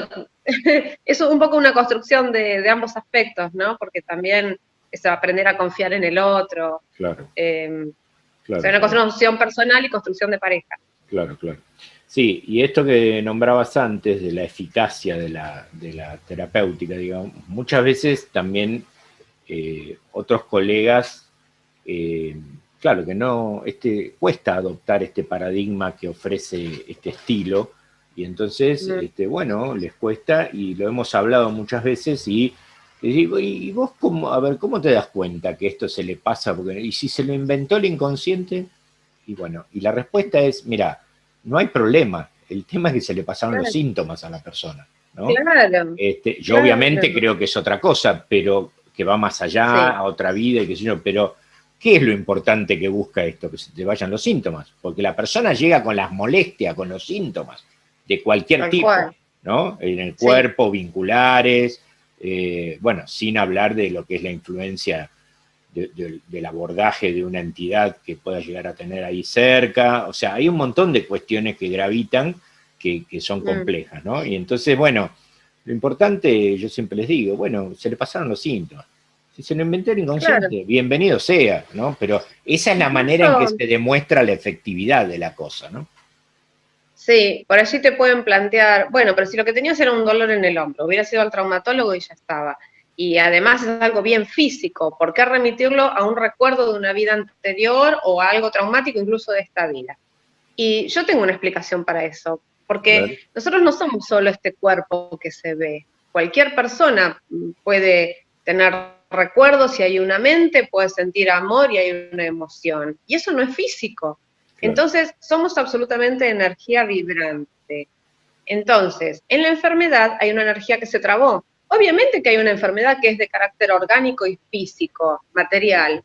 es un poco una construcción de ambos aspectos, ¿no? Porque también es aprender a confiar en el otro, claro, o sea, claro, una claro, construcción personal y construcción de pareja. claro, claro. Sí, y esto que nombrabas antes de la eficacia de la terapéutica, digamos, muchas veces también otros colegas, eh, claro que no, cuesta adoptar este paradigma que ofrece este estilo, y entonces, Mm, bueno, les cuesta, y lo hemos hablado muchas veces, y les digo, ¿y vos cómo, a ver, cómo te das cuenta que esto se le pasa? Porque, ¿y si se lo inventó el inconsciente? Y bueno, y la respuesta es, mira, no hay problema, el tema es que se le pasaron los claro, síntomas a la persona, ¿no? claro, Yo obviamente claro, creo que es otra cosa, pero que va más allá, sí, a otra vida y qué sé yo, pero ¿qué es lo importante que busca esto? Que se te vayan los síntomas, porque la persona llega con las molestias, con los síntomas de cualquier tal tipo, cual, ¿no? En el sí, cuerpo, vinculares, bueno, sin hablar de lo que es la influencia del abordaje de una entidad que pueda llegar a tener ahí cerca, o sea, hay un montón de cuestiones que gravitan que son mm, complejas, ¿no? Y entonces, bueno, lo importante, yo siempre les digo, bueno, se le pasaron los síntomas. Si se lo inventó el claro. inconsciente, bienvenido sea, ¿no? Pero esa es la manera en que Incluso, se demuestra la efectividad de la cosa, ¿no? sí, por allí te pueden plantear, bueno, pero si lo que tenías era un dolor en el hombro, hubiera sido al traumatólogo y ya estaba. Y además es algo bien físico, ¿por qué remitirlo a un recuerdo de una vida anterior o a algo traumático incluso de esta vida? Y yo tengo una explicación para eso, A porque ver, nosotros no somos solo este cuerpo que se ve. Cualquier persona puede tener recuerdos y hay una mente, puede sentir amor y hay una emoción. Y eso no es físico. claro, Entonces, somos absolutamente energía vibrante. Entonces, en la enfermedad hay una energía que se trabó. Obviamente que hay una enfermedad que es de carácter orgánico y físico, material,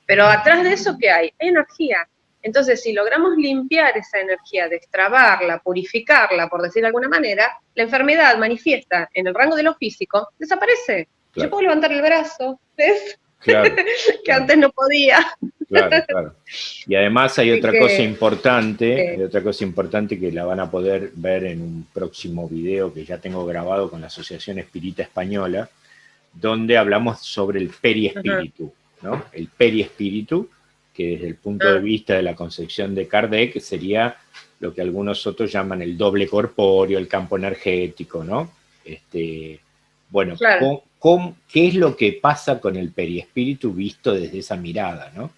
pero atrás de eso, ¿qué hay? Hay energía. Entonces, si logramos limpiar esa energía, destrabarla, purificarla, por decir de alguna manera, la enfermedad manifiesta en el rango de lo físico, desaparece. Yo claro, puedo levantar el brazo, ¿ves? claro, Que claro. antes no podía. Claro, claro. Y además Así hay que, otra cosa importante que la van a poder ver en un próximo video que ya tengo grabado con la Asociación Espírita Española, donde hablamos sobre el ajá, periespíritu, ¿no? El periespíritu, que desde el punto de ah, vista de la concepción de Kardec sería lo que algunos otros llaman el doble corpóreo, el campo energético, ¿no? Bueno, claro, ¿qué es lo que pasa con el periespíritu visto desde esa mirada, ¿no?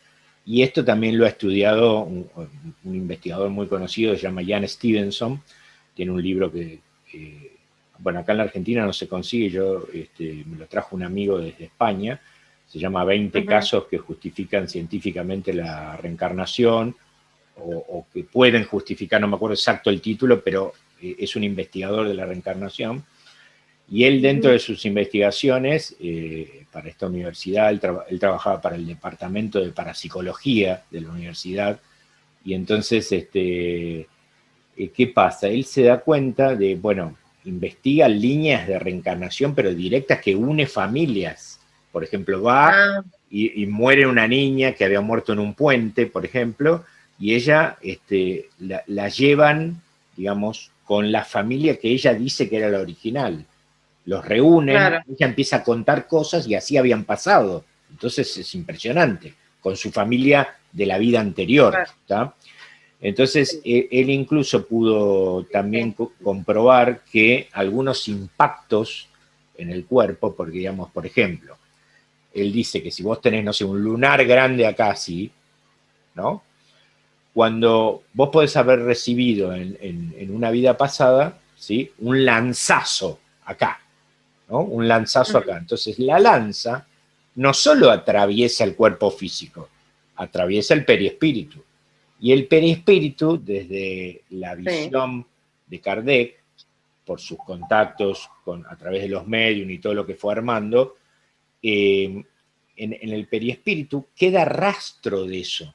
Y esto también lo ha estudiado un investigador muy conocido, se llama Jan Stevenson, tiene un libro bueno, acá en la Argentina no se consigue, me lo trajo un amigo desde España, se llama 20 uh-huh, casos que justifican científicamente la reencarnación, o que pueden justificar, no me acuerdo exacto el título, pero es un investigador de la reencarnación, y él dentro uh-huh, de sus investigaciones, para esta universidad, él trabajaba para el departamento de parapsicología de la universidad, y entonces, ¿qué pasa? Él se da cuenta de, bueno, investiga líneas de reencarnación, pero directas que une familias. Por ejemplo, va ah, y muere una niña que había muerto en un puente, por ejemplo, y ella la llevan, digamos, con la familia que ella dice que era la original. Los reúnen, claro, ella empieza a contar cosas y así habían pasado. Entonces es impresionante, con su familia de la vida anterior. claro. ¿Tá? Entonces él incluso pudo también Sí. comprobar que algunos impactos en el cuerpo, porque digamos, por ejemplo, él dice que si vos tenés, no sé, un lunar grande acá así, ¿no? Cuando vos podés haber recibido en una vida pasada, ¿sí? Un lanzazo acá, ¿no? Un lanzazo Ujú. acá. Entonces la lanza no solo atraviesa el cuerpo físico, atraviesa el perispíritu. Y el perispíritu, desde la Sí, visión de Kardec, por sus contactos a través de los medios y todo lo que fue armando, en el perispíritu queda rastro de eso.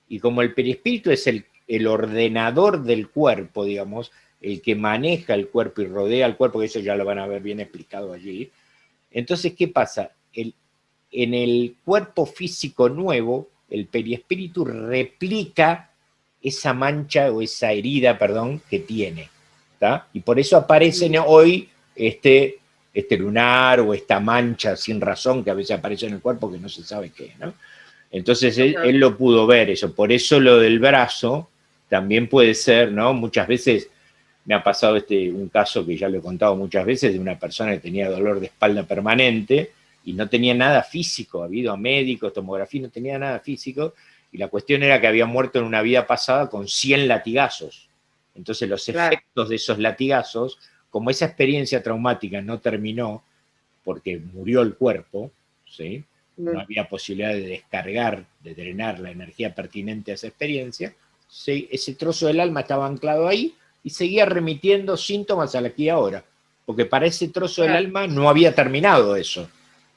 Y como el perispíritu es el ordenador del cuerpo, digamos, el que maneja el cuerpo y rodea al cuerpo, que eso ya lo van a ver bien explicado allí. Entonces, ¿qué pasa? En el cuerpo físico nuevo, el perispíritu replica esa mancha o esa herida, perdón, que tiene. ¿Tá? Y por eso aparecen mm, hoy este lunar o esta mancha sin razón que a veces aparece en el cuerpo que no se sabe qué, ¿no? Entonces ajá, él lo pudo ver eso, por eso lo del brazo también puede ser, ¿no? Muchas veces me ha pasado un caso que ya lo he contado muchas veces de una persona que tenía dolor de espalda permanente y no tenía nada físico, ha ido a médicos, tomografía, no tenía nada físico, y la cuestión era que había muerto en una vida pasada con 100 latigazos. Entonces los claro, efectos de esos latigazos, como esa experiencia traumática no terminó porque murió el cuerpo, ¿sí? No mm, había posibilidad de descargar, de drenar la energía pertinente a esa experiencia, ¿sí? Ese trozo del alma estaba anclado ahí y seguía remitiendo síntomas al aquí y ahora, porque para ese trozo del claro, alma no había terminado eso.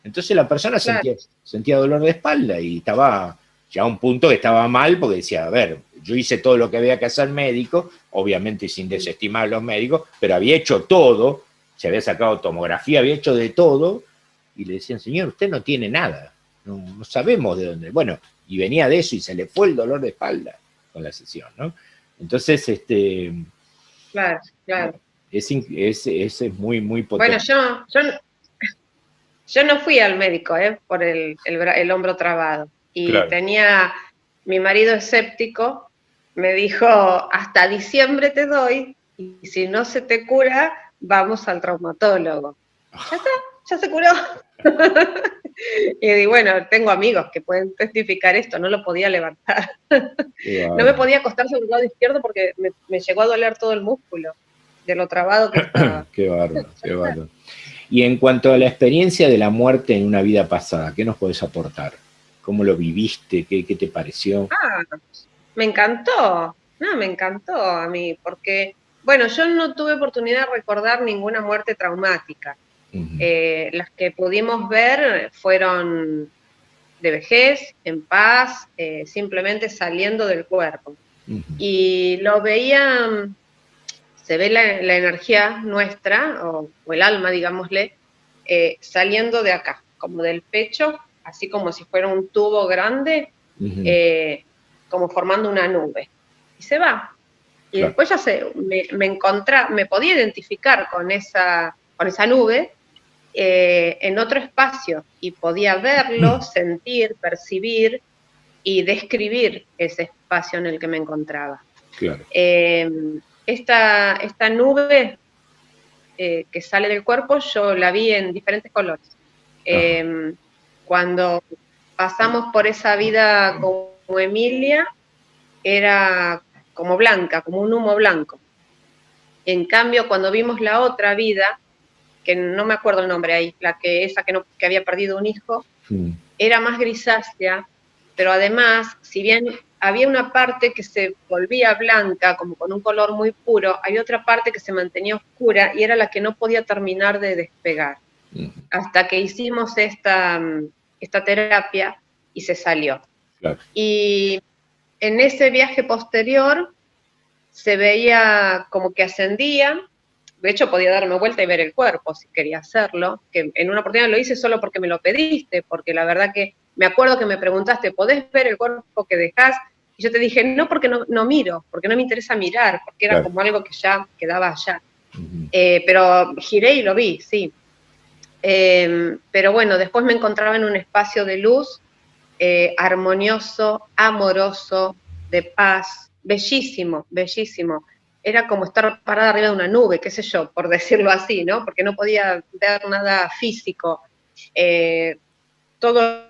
Entonces la persona claro, sentía dolor de espalda y estaba ya a un punto que estaba mal porque decía, a ver, yo hice todo lo que había que hacer médico, obviamente sin mm, desestimar a los médicos, pero había hecho todo, se había sacado tomografía, había hecho de todo, y le decían, señor, usted no tiene nada, no sabemos de dónde. Bueno, y venía de eso y se le fue el dolor de espalda con la sesión, ¿no? Entonces, claro, claro. es muy, muy Bueno, potente. yo no fui al médico, por el hombro trabado. Y Claro. tenía, mi marido escéptico, me dijo, hasta diciembre te doy, y si no se te cura, vamos al traumatólogo. Ya está, ya se curó. Y bueno, tengo amigos que pueden testificar esto, no lo podía levantar. Qué No me bárbaro. podía acostar sobre el lado izquierdo porque me llegó a doler todo el músculo de lo trabado que estaba. Qué bárbaro, qué bárbaro. Y en cuanto a la experiencia de la muerte en una vida pasada, ¿qué nos podés aportar? ¿Cómo lo viviste? ¿Qué te pareció? Ah, me encantó, no, me encantó a mí, porque, bueno, yo no tuve oportunidad de recordar ninguna muerte traumática. Ujú, Las que pudimos ver fueron de vejez, en paz, simplemente saliendo del cuerpo. ujú, Y lo veía, se ve la energía nuestra, o el alma, digámosle, saliendo de acá, como del pecho, así como si fuera un tubo grande, ujú, eh, como formando una nube. Y se va. Y claro. después ya me podía identificar con esa nube en otro espacio y podía verlo, sentir, percibir y describir ese espacio en el que me encontraba. Claro. Eh, esta nube que sale del cuerpo, yo la vi en diferentes colores. Ajá. Cuando pasamos por esa vida como Emilia, era como blanca, como un humo blanco. En cambio, cuando vimos la otra vida, que no me acuerdo el nombre ahí, que había perdido un hijo, Mm, era más grisácea, pero además, si bien había una parte que se volvía blanca, como con un color muy puro, hay otra parte que se mantenía oscura y era la que no podía terminar de despegar, mm, hasta que hicimos esta terapia y se salió. claro. Y en ese viaje posterior se veía como que ascendía, de hecho podía darme vuelta y ver el cuerpo si quería hacerlo, que en una oportunidad lo hice solo porque me lo pediste, porque la verdad que me acuerdo que me preguntaste, ¿podés ver el cuerpo que dejás? Y yo te dije, no, porque no miro, porque no me interesa mirar, porque era Claro. como algo que ya quedaba allá. Ujú. Pero giré y lo vi, sí. Pero bueno, después me encontraba en un espacio de luz armonioso, amoroso, de paz, bellísimo, bellísimo. Era como estar parada arriba de una nube, qué sé yo, por decirlo así, ¿no? Porque no podía ver nada físico. Todo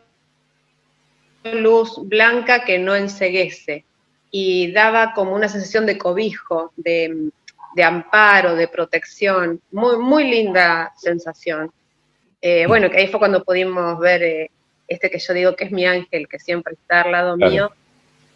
luz blanca que no enceguece. Y daba como una sensación de cobijo, de amparo, de protección. Muy, muy linda sensación. Bueno, que ahí fue cuando pudimos ver este que yo digo que es mi ángel, que siempre está al lado Claro, mío,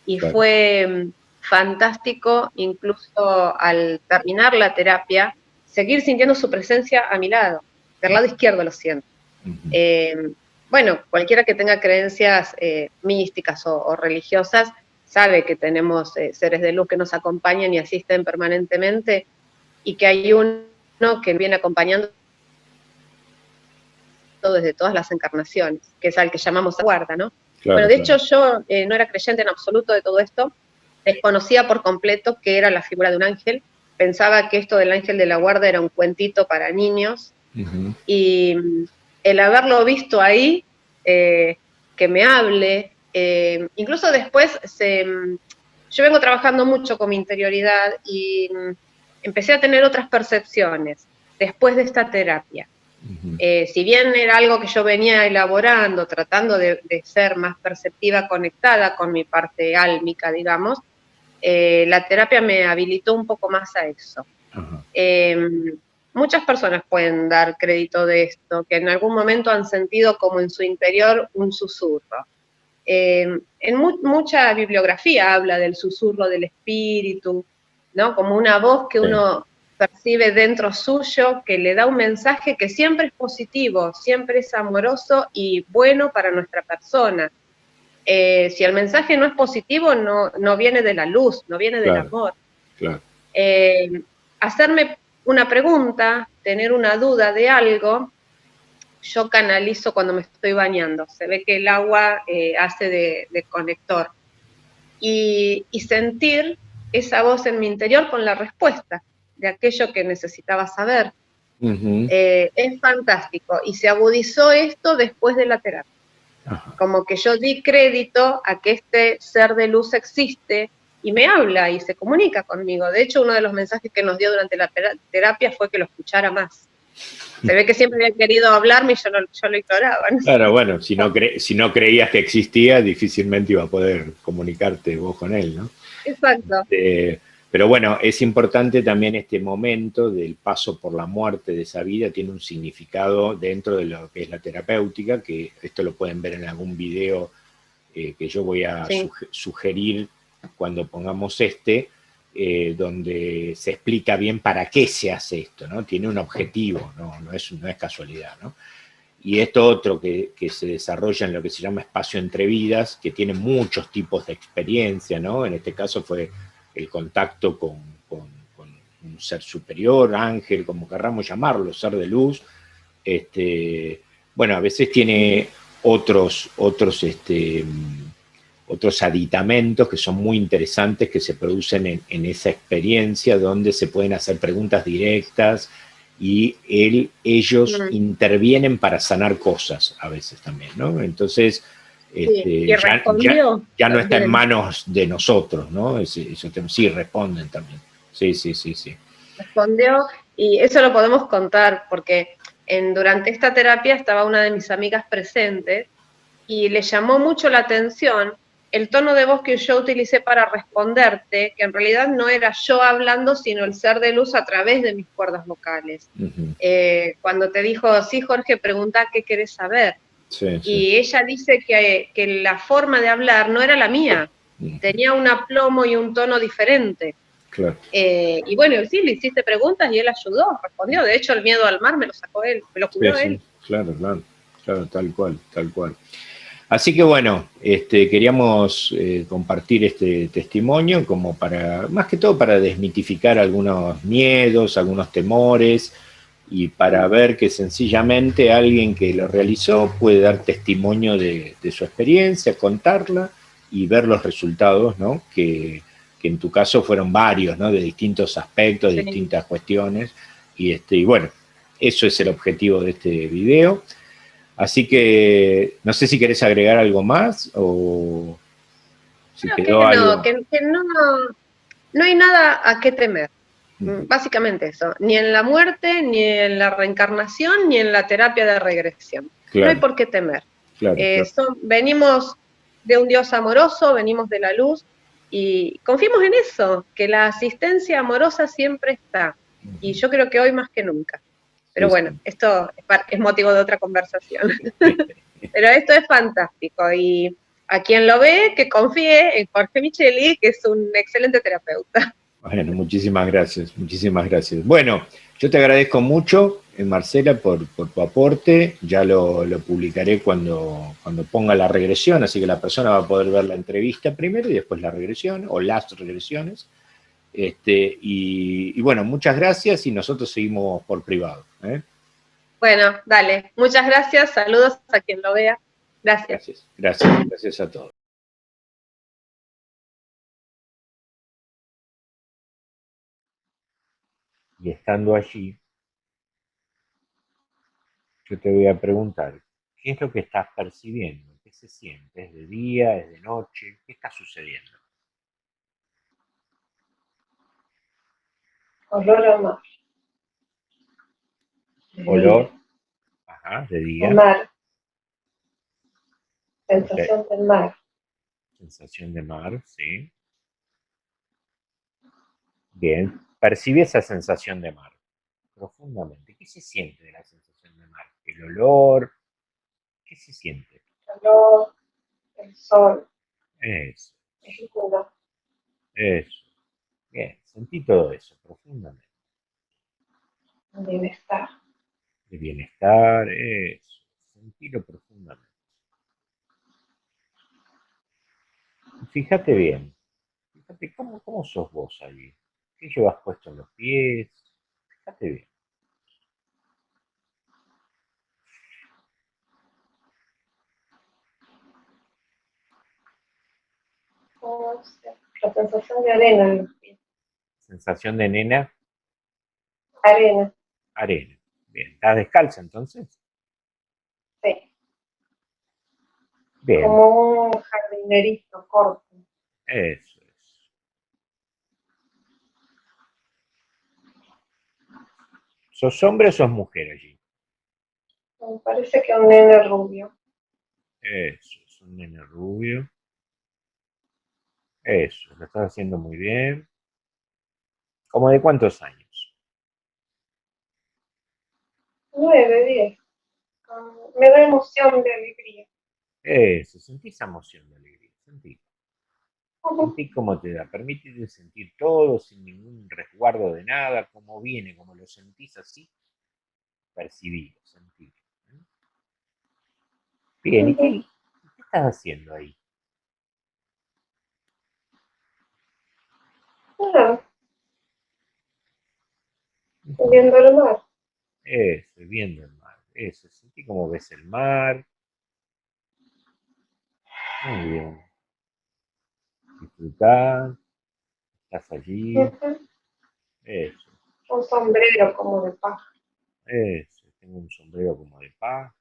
y claro. fue fantástico, incluso al terminar la terapia, seguir sintiendo su presencia a mi lado, del lado izquierdo lo siento. Ujú. Bueno, cualquiera que tenga creencias místicas o religiosas sabe que tenemos seres de luz que nos acompañan y asisten permanentemente, y que hay uno que viene acompañando desde todas las encarnaciones, que es al que llamamos guarda, ¿no? Bueno, Claro, de claro. hecho yo no era creyente en absoluto de todo esto, desconocía por completo qué era la figura de un ángel, pensaba que esto del ángel de la guarda era un cuentito para niños, Ujú. y el haberlo visto ahí, que me hable, incluso después yo vengo trabajando mucho con mi interioridad y empecé a tener otras percepciones después de esta terapia. Ujú. Si bien era algo que yo venía elaborando, tratando de ser más perceptiva, conectada con mi parte álmica, digamos, la terapia me habilitó un poco más a eso. Ajá. Eh, Muchas personas pueden dar crédito de esto, que en algún momento han sentido como en su interior un susurro. En mucha bibliografía habla del susurro del espíritu, ¿no? Como una voz que Sí, uno percibe dentro suyo, que le da un mensaje que siempre es positivo, siempre es amoroso y bueno para nuestra persona. Si el mensaje no es positivo, no viene de la luz, no viene del claro, amor. claro. Eh, Hacerme una pregunta, tener una duda de algo, yo canalizo cuando me estoy bañando. Se ve que el agua hace de conector. Y sentir esa voz en mi interior con la respuesta de aquello que necesitaba saber. Ujú. Es fantástico. Y se agudizó esto después de la terapia. Ajá. Como que yo di crédito a que este ser de luz existe y me habla y se comunica conmigo. De hecho, uno de los mensajes que nos dio durante la terapia fue que lo escuchara más. Se ve que siempre había querido hablarme y yo lo ignoraba. ¿No? Claro, bueno, si no creías que existía, difícilmente iba a poder comunicarte vos con él, ¿no? Exacto. Pero bueno, es importante también este momento del paso por la muerte de esa vida, tiene un significado dentro de lo que es la terapéutica, que esto lo pueden ver en algún video que yo voy a Sí. sugerir cuando pongamos donde se explica bien para qué se hace esto, ¿no? Tiene un objetivo, no es casualidad, ¿no? Y esto otro que se desarrolla en lo que se llama espacio entre vidas, que tiene muchos tipos de experiencia, ¿no? En este caso fue el contacto con un ser superior, ángel, como querramos llamarlo, ser de luz. Bueno, a veces tiene otros aditamentos que son muy interesantes que se producen en esa experiencia donde se pueden hacer preguntas directas y ellos Mm, intervienen para sanar cosas a veces también, ¿no? Entonces, sí. Y respondió ya no está en también. manos de nosotros, ¿no? Sí, responden también. Sí, sí, sí, sí. Respondió, y eso lo podemos contar porque durante esta terapia estaba una de mis amigas presentes y le llamó mucho la atención el tono de voz que yo utilicé para responderte, que en realidad no era yo hablando, sino el ser de luz a través de mis cuerdas vocales. Uh-huh. Cuando te dijo, sí, Jorge, pregunta qué querés saber. Sí, sí. Y ella dice que la forma de hablar no era la mía, Uh-huh. tenía un aplomo y un tono diferente. Claro. Y bueno, sí, le hiciste preguntas y él ayudó, respondió. De hecho, el miedo al mar me lo sacó él, me lo Sí, curó sí, él. claro, claro, claro, tal cual, tal cual. Así que bueno, queríamos compartir este testimonio como más que todo para desmitificar algunos miedos, algunos temores y para ver que sencillamente alguien que lo realizó puede dar testimonio de su experiencia, contarla y ver los resultados, ¿no? Que en tu caso fueron varios, ¿no? De distintos aspectos, de Sí. distintas cuestiones. Y bueno, eso es el objetivo de este video. Así que no sé si querés agregar algo más o si Creo quedó que no, algo. que no, no hay nada a qué temer. Ujú. Básicamente eso, ni en la muerte, ni en la reencarnación, ni en la terapia de regresión. No hay Claro, por qué temer. claro, claro. Venimos de un Dios amoroso, venimos de la luz y confiemos en eso, que la asistencia amorosa siempre está. Y Ujú. yo creo que hoy más que nunca. Pero Sí, bueno, sí. esto es motivo de otra conversación. Pero esto es fantástico y a quien lo ve, que confíe en Jorge Micheli, que es un excelente terapeuta. Bueno, muchísimas gracias, muchísimas gracias. Bueno, yo te agradezco mucho, Marcela, por tu aporte. Ya lo publicaré cuando ponga la regresión, así que la persona va a poder ver la entrevista primero y después la regresión o las regresiones. Y bueno, muchas gracias y nosotros seguimos por privado. ¿Eh? Bueno, dale, muchas gracias, saludos a quien lo vea. Gracias. Gracias, gracias, gracias a todos. Y estando allí, yo te voy a preguntar, ¿qué es lo que estás percibiendo? ¿Qué se siente? ¿Es de día? ¿Es de noche? ¿Qué está sucediendo? Olor a mar, de día, Olor, ajá, de de día, mar, ok. sensación del mar. Sensación de mar, sí. Bien, percibe esa sensación de mar profundamente. ¿Qué se siente de la sensación de mar? El olor, ¿qué se siente? Calor, el sol, Eso, es lindo, eso. Bien, sentí todo eso profundamente. el bienestar. De bienestar, eso. Sentílo profundamente. Fíjate bien, fíjate cómo sos vos allí. ¿Qué llevas puesto en los pies? Fíjate bien. No sé, la sensación de arena en los pies. Sensación de nena, Arena, arena. Bien, ¿estás descalza entonces? sí, Bien, como un jardinerito corto. eso es. ¿Sos hombre o sos mujer allí? Me parece que un nene rubio. Eso, es un nene rubio. Eso, lo estás haciendo muy bien. ¿Cómo de cuántos años? 9, 10. Me da emoción de alegría. Eso, sentí esa emoción de alegría. Sentí. Sentí cómo te da. Permítete sentir todo sin ningún resguardo de nada, como viene, como lo sentís así. Percibilo, sentilo. Bien, ¿y qué estás haciendo ahí? Ah, viendo el mar. Eso, viendo el mar. Eso, sentí cómo ves el mar. Muy bien. Disfrutar, estás allí. Eso, Un sombrero como de paja. eso. Tengo un sombrero como de paja.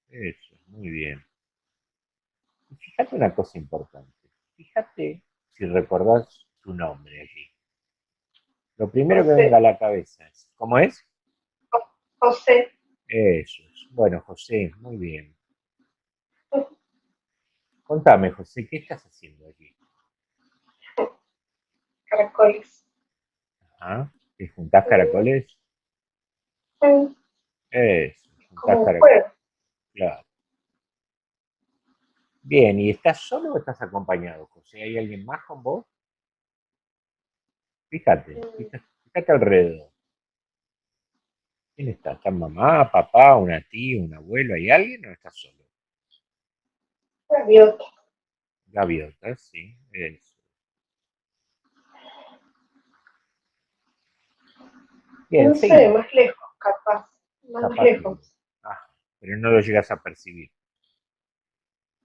Eso, muy bien. Y fíjate una cosa importante. Fíjate si recordás tu nombre allí. Lo primero que venga a José, la cabeza es, ¿cómo es? José, Eso es. Bueno, José, muy bien. Contame, José, ¿qué estás haciendo allí? caracoles. Ajá. ¿Te juntás caracoles? Eso, juntás Como un caracoles. juego. Claro. Bien, ¿y estás solo o estás acompañado, José? ¿Hay alguien más con vos? Fíjate alrededor. ¿Quién está? ¿Está mamá, papá, una tía, un abuelo? ¿Hay alguien o estás solo? Gaviota. Gaviotas, sí. Eso. Bien, No sé, seguí. más lejos, capaz. Más Capaz que. lejos. Ah, pero no lo llegas a percibir.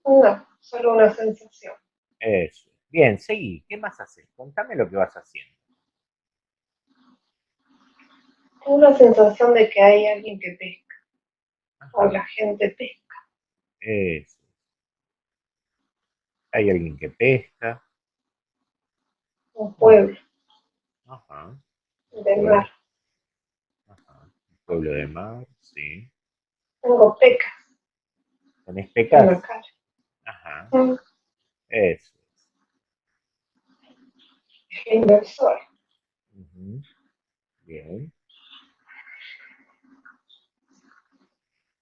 No. solo una sensación. Eso. Bien, seguí. ¿Qué más haces? Contame lo que vas haciendo. Tengo una sensación de que hay alguien que pesca, o Ajá. la gente pesca, Eso. Hay alguien que pesca. un Bueno. pueblo Ajá. Un de pueblo. mar. Ajá. Un pueblo de mar, sí. Tengo pecas ¿Tenés en la pecas? cara. Ajá. Mm, Eso. es el inversor. Ujú. Bien.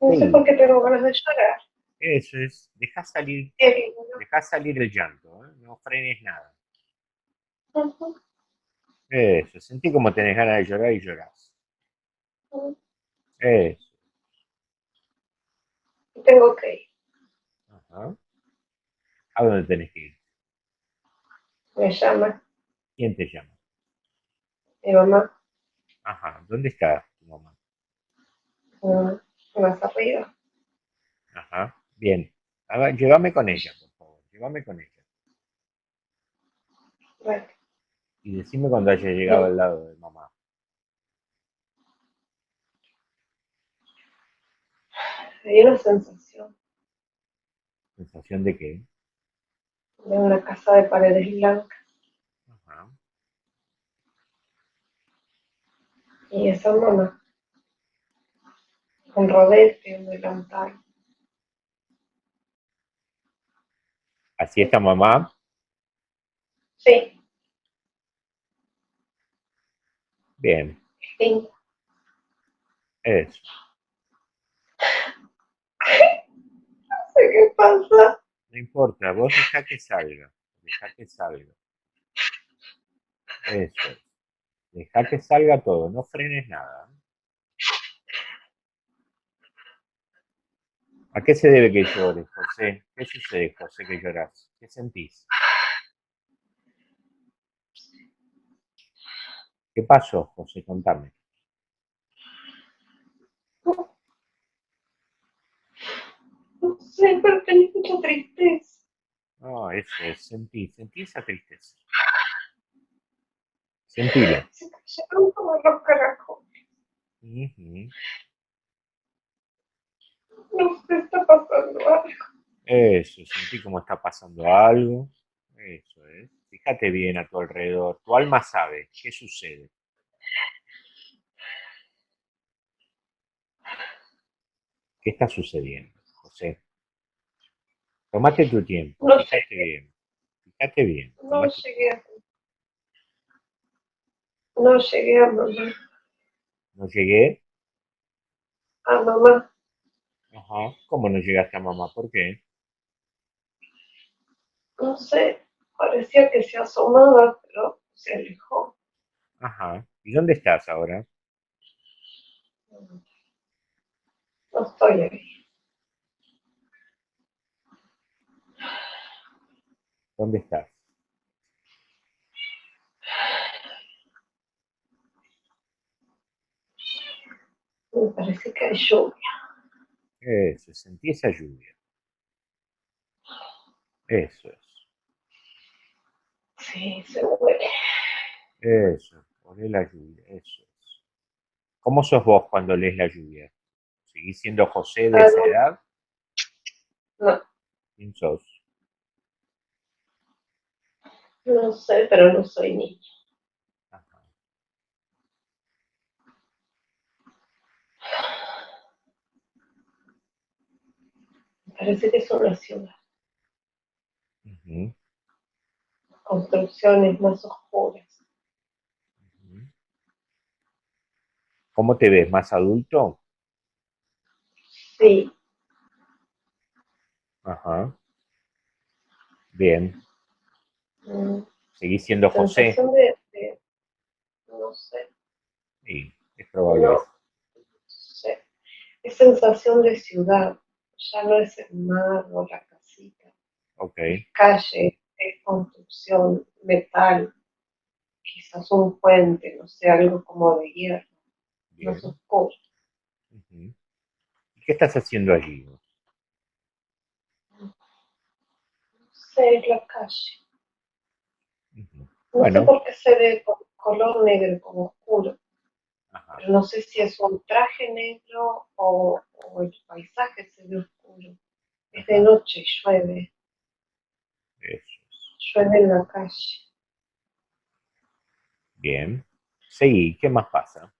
No sé por Sí. qué tengo ganas de llorar. Eso es. Dejá salir el llanto, ¿eh? No frenes nada. Ujú, Eso. Sentí como tenés ganas de llorar y llorás. ujú. Eso. Y tengo que ir. Ajá. ¿A dónde tenés que ir? Me llama ¿Quién te llama? mi mamá, Ajá. ¿Dónde está tu mamá? más arriba. Ajá. Bien. A ver, llévame con ella, por favor. Llévame con ella. Bueno, Y decime cuando haya llegado bien. al lado de mamá. Hay una sensación ¿Sensación de qué? de una casa de paredes blancas Ajá. y esa mamá con rodete, un delantal. Así está mamá. Sí, Bien. sí. Eso. No sé qué pasa. No importa. Vos dejá que salga. Dejá que salga. Eso es. Dejá que salga todo. No frenes nada. ¿A qué se debe que llores, José? ¿Qué sucede, José, que lloras? ¿Qué sentís? ¿Qué pasó, José? Contame. No sé, pero tengo mucha tristeza. No, eso es. Sentí esa tristeza. Sentila. Se cayeron como los caracoles. Ujú. No sé, está pasando algo. Eso, sentí como está pasando algo. Eso es. Fíjate bien a tu alrededor. Tu alma sabe qué sucede. ¿Qué está sucediendo, José? Tómate tu tiempo. No Fíjate llegué, bien. Fíjate bien. no Tómate tu llegué, tiempo. no llegué a mamá. ¿No llegué? A mamá, Ajá. ¿Cómo no llegaste a mamá? ¿Por qué? no sé, parecía que se asomaba, pero se alejó. Ajá. ¿Y dónde estás ahora? No estoy ahí. ¿Dónde estás? Me parece que hay lluvia. Eso, sentí esa lluvia. Eso es. Sí, se muere. Eso. Olé la lluvia. Eso es. ¿Cómo sos vos cuando lees la lluvia? ¿Seguís siendo José de Ah, esa edad? no, ¿Quién sos? no sé, pero no soy niña. Ajá. Me parece que es una ciudad. Ujú, Construcciones más oscuras. ujú. ¿Cómo te ves? ¿Más adulto? Sí, Ajá. Bien. mm, ¿Seguís siendo José? sensación de, no sé, Sí, es probable no eso. sé. Es sensación de ciudad. Ya no es el mar o la casita. Ok, Es calle, es construcción, metal, quizás un puente, no sé, algo como de hierro, más bien. oscuro. Ujú. ¿Y qué estás haciendo allí vos? sé, es la calle. Ujú. No sé Bueno, por qué se ve con color negro, como oscuro. ajá, Pero no sé si es un traje negro o el paisaje se ve oscuro. Es de ajá, noche, llueve, eso es. llueve en la calle. Bien. Seguí, ¿qué más pasa?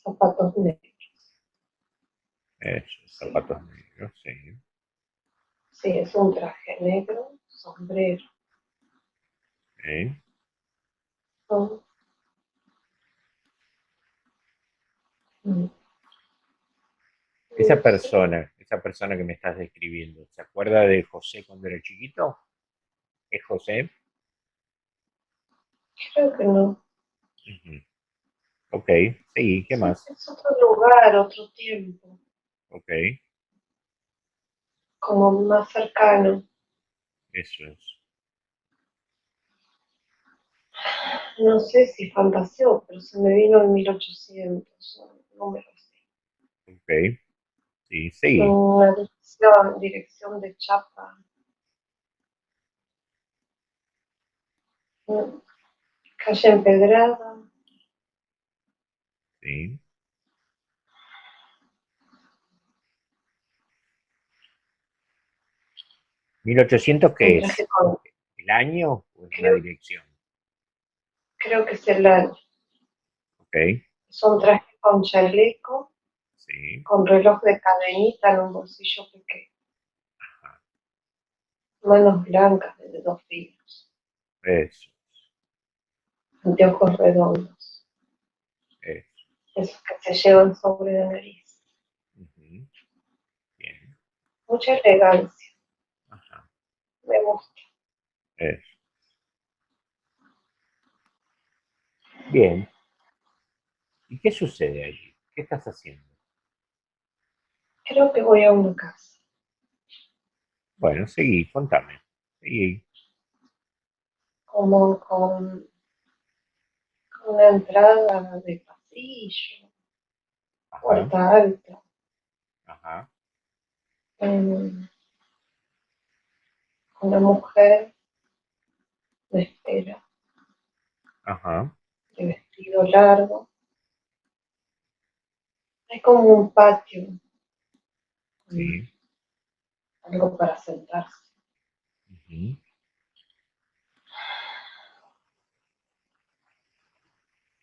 Zapatos negros. Eso, Sí, zapatos negros, sí. sí, es un traje negro, sombrero. Ok. Mm, mm, no sé, Esa persona que me estás describiendo, ¿se acuerda de José cuando era chiquito? ¿Es José? creo que no. Ujú. Ok, seguí, ¿qué Sí, más? es otro lugar, otro tiempo, Ok, como más cercano. eso es. No sé si fantaseó, pero se me vino en 1800, no me lo sé. Ok, sí, seguí. Una dirección de chapa, mm, calle empedrada, Sí. 1800, un ¿qué traje es? con, ¿El año o es una creo, dirección? creo que es el año. Ok, Es un traje con chaleco, sí. con reloj de cadenita en un bolsillo pequeño, Ajá, manos blancas de dos filos, eso, anteojos redondos, eso. esos que se llevan sobre la nariz. Ujú. Bien, Mucha elegancia, ajá, me gusta. eso. Bien, ¿y qué sucede allí? ¿Qué estás haciendo? Creo que voy a una casa, Bueno, seguí, contame. Seguí. como con una entrada de pasillo, Ajá, puerta alta, ajá, em, una mujer me espera, ajá, de vestido largo. Hay como un patio, con sí. algo para sentarse. Ujú.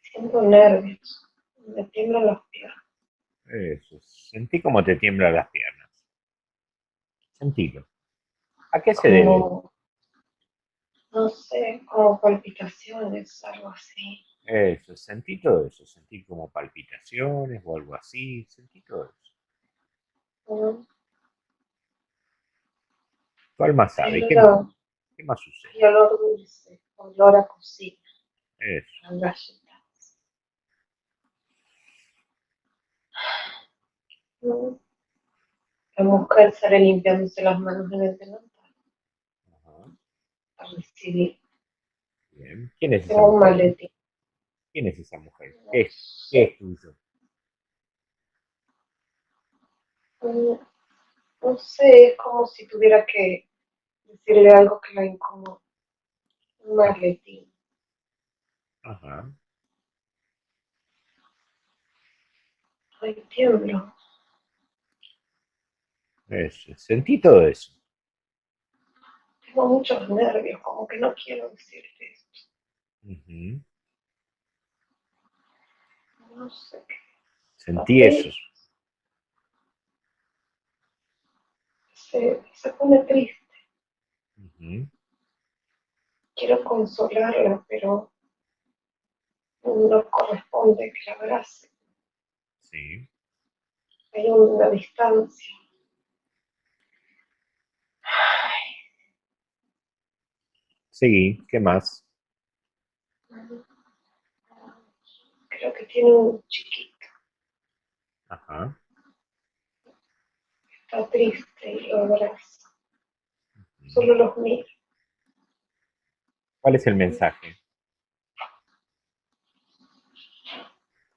Siento nervios, me tiemblan los pies. Eso, sentí cómo te tiemblan las piernas. Sentilo. ¿A qué se debe? Como, no sé, como palpitaciones, algo así. Eso, sentí todo eso. Sentí como palpitaciones o algo así. Sentí todo eso. ¿No? Tu alma Hay sabe. olor, ¿Qué más sucede? hay olor dulce, olor a cocina, Eso. a galleta. ¿No? La mujer sale limpiándose las manos en el delantal Ajá. para recibir. Bien. ¿Quién es esa Tengo un mujer? maletín. ¿Quién es esa mujer? No Qué sé, es tuyo? no, no sé, es como si tuviera que decirle algo que la incomoda. Un Ah, maletín. ajá. Ay, tiemblo. Eso. Sentí todo eso. Tengo muchos nervios, como que no quiero decirte esto. Ujú. No sé qué. Sentí eso. Así se pone triste. Ujú. Quiero consolarla, pero no corresponde que la abrace. Sí. Hay una distancia. Seguí. ¿Qué más? Creo que tiene un chiquito. Ajá. Está triste y lo abraza. Ujú. Solo los miro. ¿Cuál es el mensaje?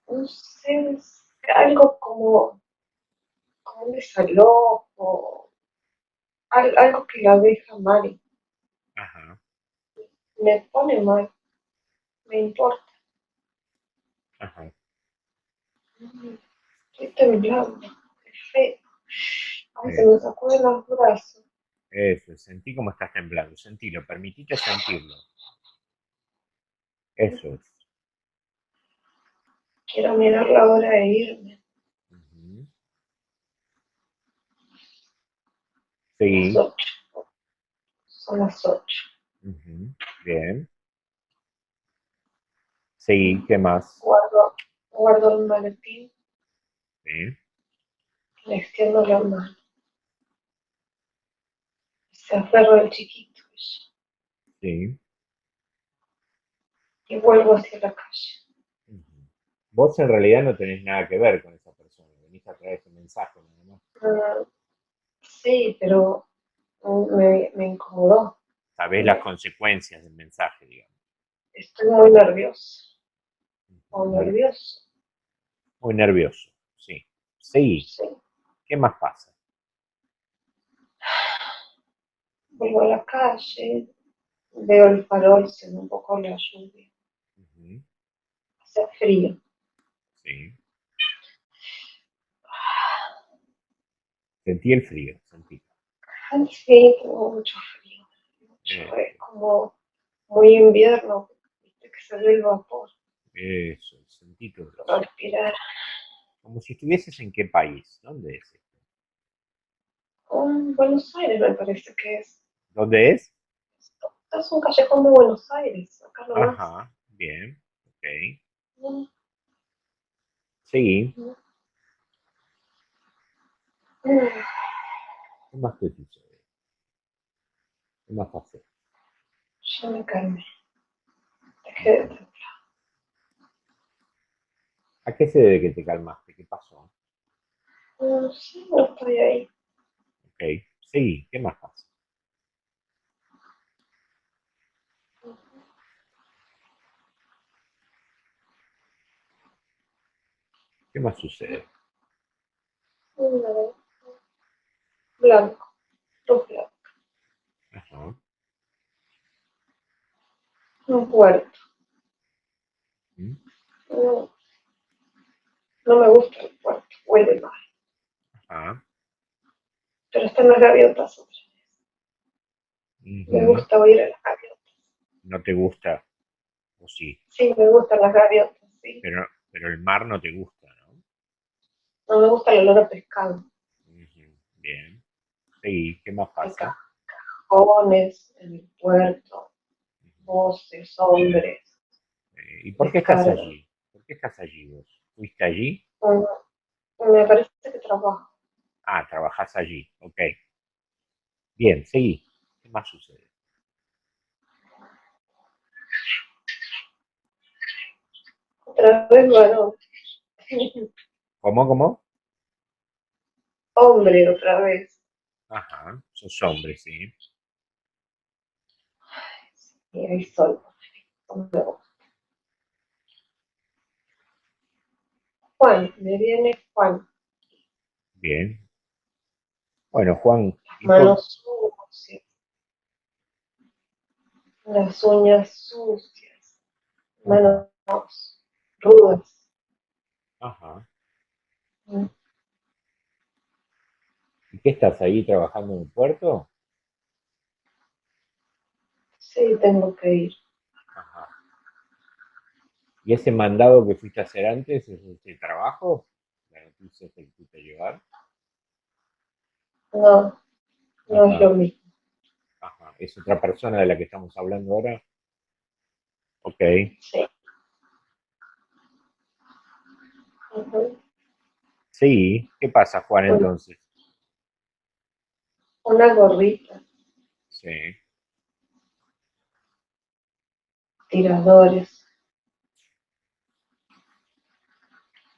No sé, es algo como un desalojo, algo que la deja mal, Ajá, me pone mal, me importa. ajá. Estoy temblando, qué feo. Ay, se Eso, me sacó de los brazos. eso, sentí como estás temblando, sentilo, permitite sentirlo. Eso es. Quiero mirar la hora de irme. Ujú. Las Sí, 8, son las 8. ujú, bien. Sí, ¿qué más? Guardo el maletín, Sí, le extiendo la mano. Se aferra el chiquito sí. y vuelvo hacia la calle. Ujú. Vos en realidad no tenés nada que ver con esa persona, venís a traer ese mensaje nada más. Ah, sí, pero me incomodó. Sabés las consecuencias del mensaje, digamos. Estoy muy nerviosa o Muy, nervioso. muy nervioso, sí. Sí, Sí. ¿qué más pasa? Vuelvo a la calle, veo el farol, se ve un poco la lluvia. Ujú, Hace frío. sí. Sentí el frío, sentí. Ay, sí, tengo mucho frío. Mucho, Eso, es como muy invierno, viste que se ve el vapor, eso, sentí todo eso. respirar. Como si estuvieses en qué país. ¿Dónde es esto? Buenos Aires me parece que es. ¿Dónde es? Es un callejón de Buenos Aires, acá nomás. Ajá, bien, ok. Mm, Sí, mm, mm. ¿qué más te sucede? ¿Qué más pasó? Ya me calmé. Dejé de temblar. ¿A qué se debe que te calmaste? ¿Qué pasó? Sí, no estoy ahí. Ok, sí, ¿qué más pasa? ¿Qué más sucede? No, blanco, luz blanca. Ajá, Un puerto. ¿mm? No, no me gusta el puerto, huele mal. Ajá, Pero están las gaviotas otra vez. Me ujú. gusta oír a las gaviotas. No te gusta, o sí, Sí, me gustan las gaviotas, sí. pero el mar no te gusta, ¿no? No me gusta el olor a pescado. Ujú, bien, sí, ¿qué más Hay pasa? cajones en el puerto, voces, hombres, ¿Y por qué estás descargas. allí? ¿Por qué estás allí vos? ¿Fuiste allí? Me parece que trabajo. Ah, trabajás allí, ok. Bien, seguí. ¿Qué más sucede? Otra vez, bueno, ¿Cómo, cómo? hombre, otra vez. Ajá, sos hombre, sí. Y hay sol. Hombre. Juan, me viene Juan. Bien. Bueno, Juan, ¿y por Manos sucias, las uñas sucias, Ajá, manos rudas. ajá. Mm, ¿Y qué estás ahí trabajando en el puerto? Sí, tengo que ir. Ajá. ¿Y ese mandado que fuiste a hacer antes es ese trabajo? ¿La noticia que fuiste a llevar? No, no es Ajá, lo mismo. ajá. ¿Es otra persona de la que estamos hablando ahora? Ok. Sí. Ujú. Sí, ¿qué pasa, Juan, Una, entonces? una gorrita, Sí. tiradores.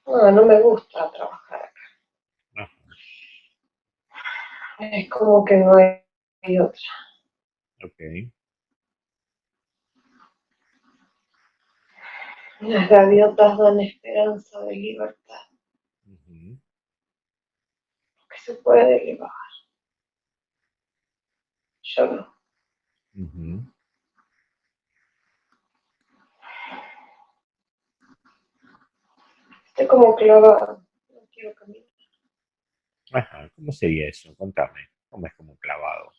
No, no me gusta trabajar acá. Ajá, Es como que no hay otra. ok. Las gaviotas dan esperanza de libertad, Ujú. que se puede elevar. yo no. Ujú. Estoy como clavada, no quiero caminar. Ajá, ¿cómo sería eso? Contame. ¿Cómo es como clavado?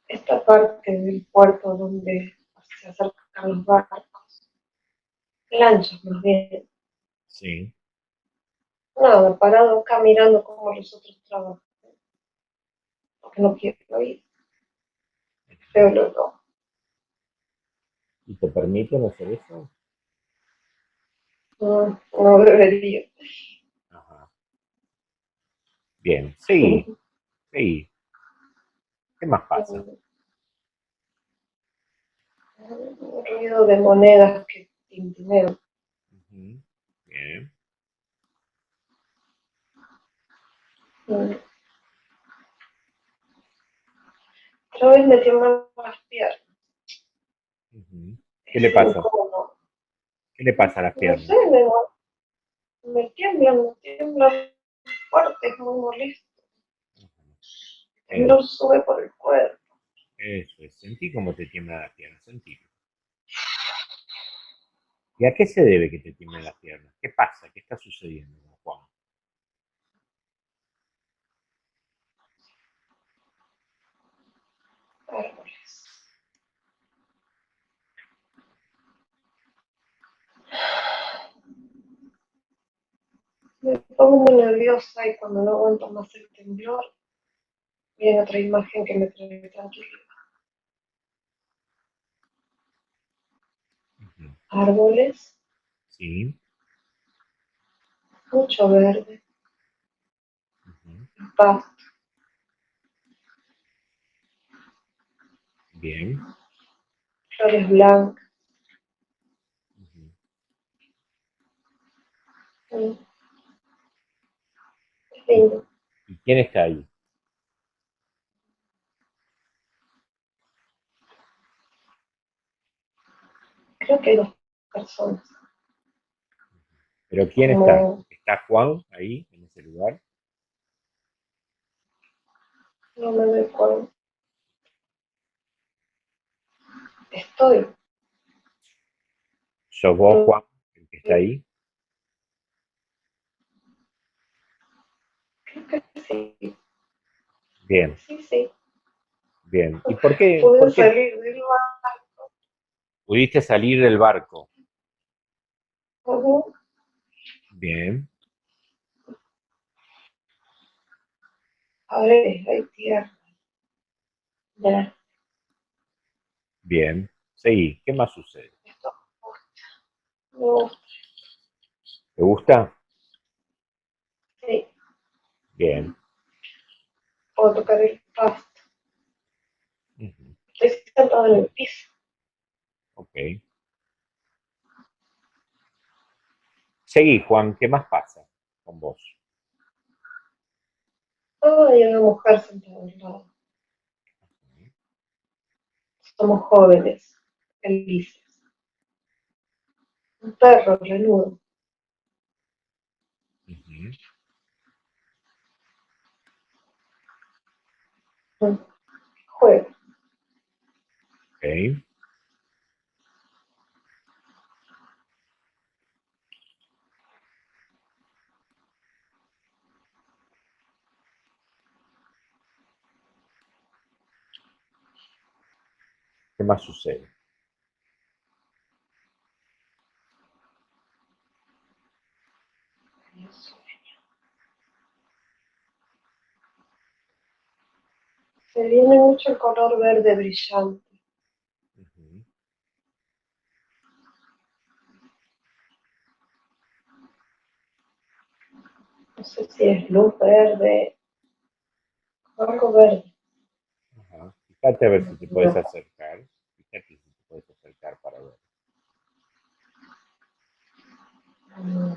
Esta parte del puerto donde se acercan los barcos, lanchas más bien, Sí. nada, parado acá mirando cómo los otros trabajan, porque no quiero ir, feo los dos. ¿Y te permiten hacer eso? No, no debería. Ajá. Bien, sí, sí. ¿Qué más pasa? Un ruido de monedas que tintinean. Ujú. Bien. Otra vez me tiemblan las piernas, Ujú. ¿Qué le es pasa? incómodo. ¿Qué le pasa a las No sé, piernas? me tiemblan fuerte, es muy molesto. El Bien, temblor sube por el cuerpo. eso es. Sentí cómo te tiemblan las piernas, sentí. ¿Y a qué se debe que te tiemblen las piernas? ¿Qué pasa? ¿Qué está sucediendo, don Juan? Árboles. Me pongo muy nerviosa y cuando no aguanto más el temblor, viene otra imagen que me trae tranquilidad. Ujú. Árboles, Sí. mucho verde, Ujú. paz, Bien. flores blancas. Ujú. Mm, es ¿Y, lindo. y quién está ahí? Creo que hay dos personas, ¿Pero quién está? como ¿Está Juan ahí, en ese lugar? no me doy cuenta. Estoy, ¿Sos vos, mm, Juan, el que está ahí? creo que sí, Bien, sí, sí. bien. ¿Y Pude por qué salir del barco. pudiste salir del barco? Ujú. Bien, Ahora hay tierra, ya, bien. Seguí. ¿Qué más sucede? esto me gusta, ¿Te gusta? sí. Bien. Puedo tocar el pasto. Ujú. Estoy sentado en el piso. Ok. Seguí, Juan. ¿Qué más pasa con vos? Oh, hay una mujer sentada al lado. Somos jóvenes, felices. Un perro renudo. Ujú. Juega. Ok. ¿Qué más sucede? Se viene mucho el color verde brillante. Ujú. No sé si es luz verde, algo verde. Ajá. Fíjate a ver si te puedes No, acercar. Fíjate si te puedes acercar para ver. no,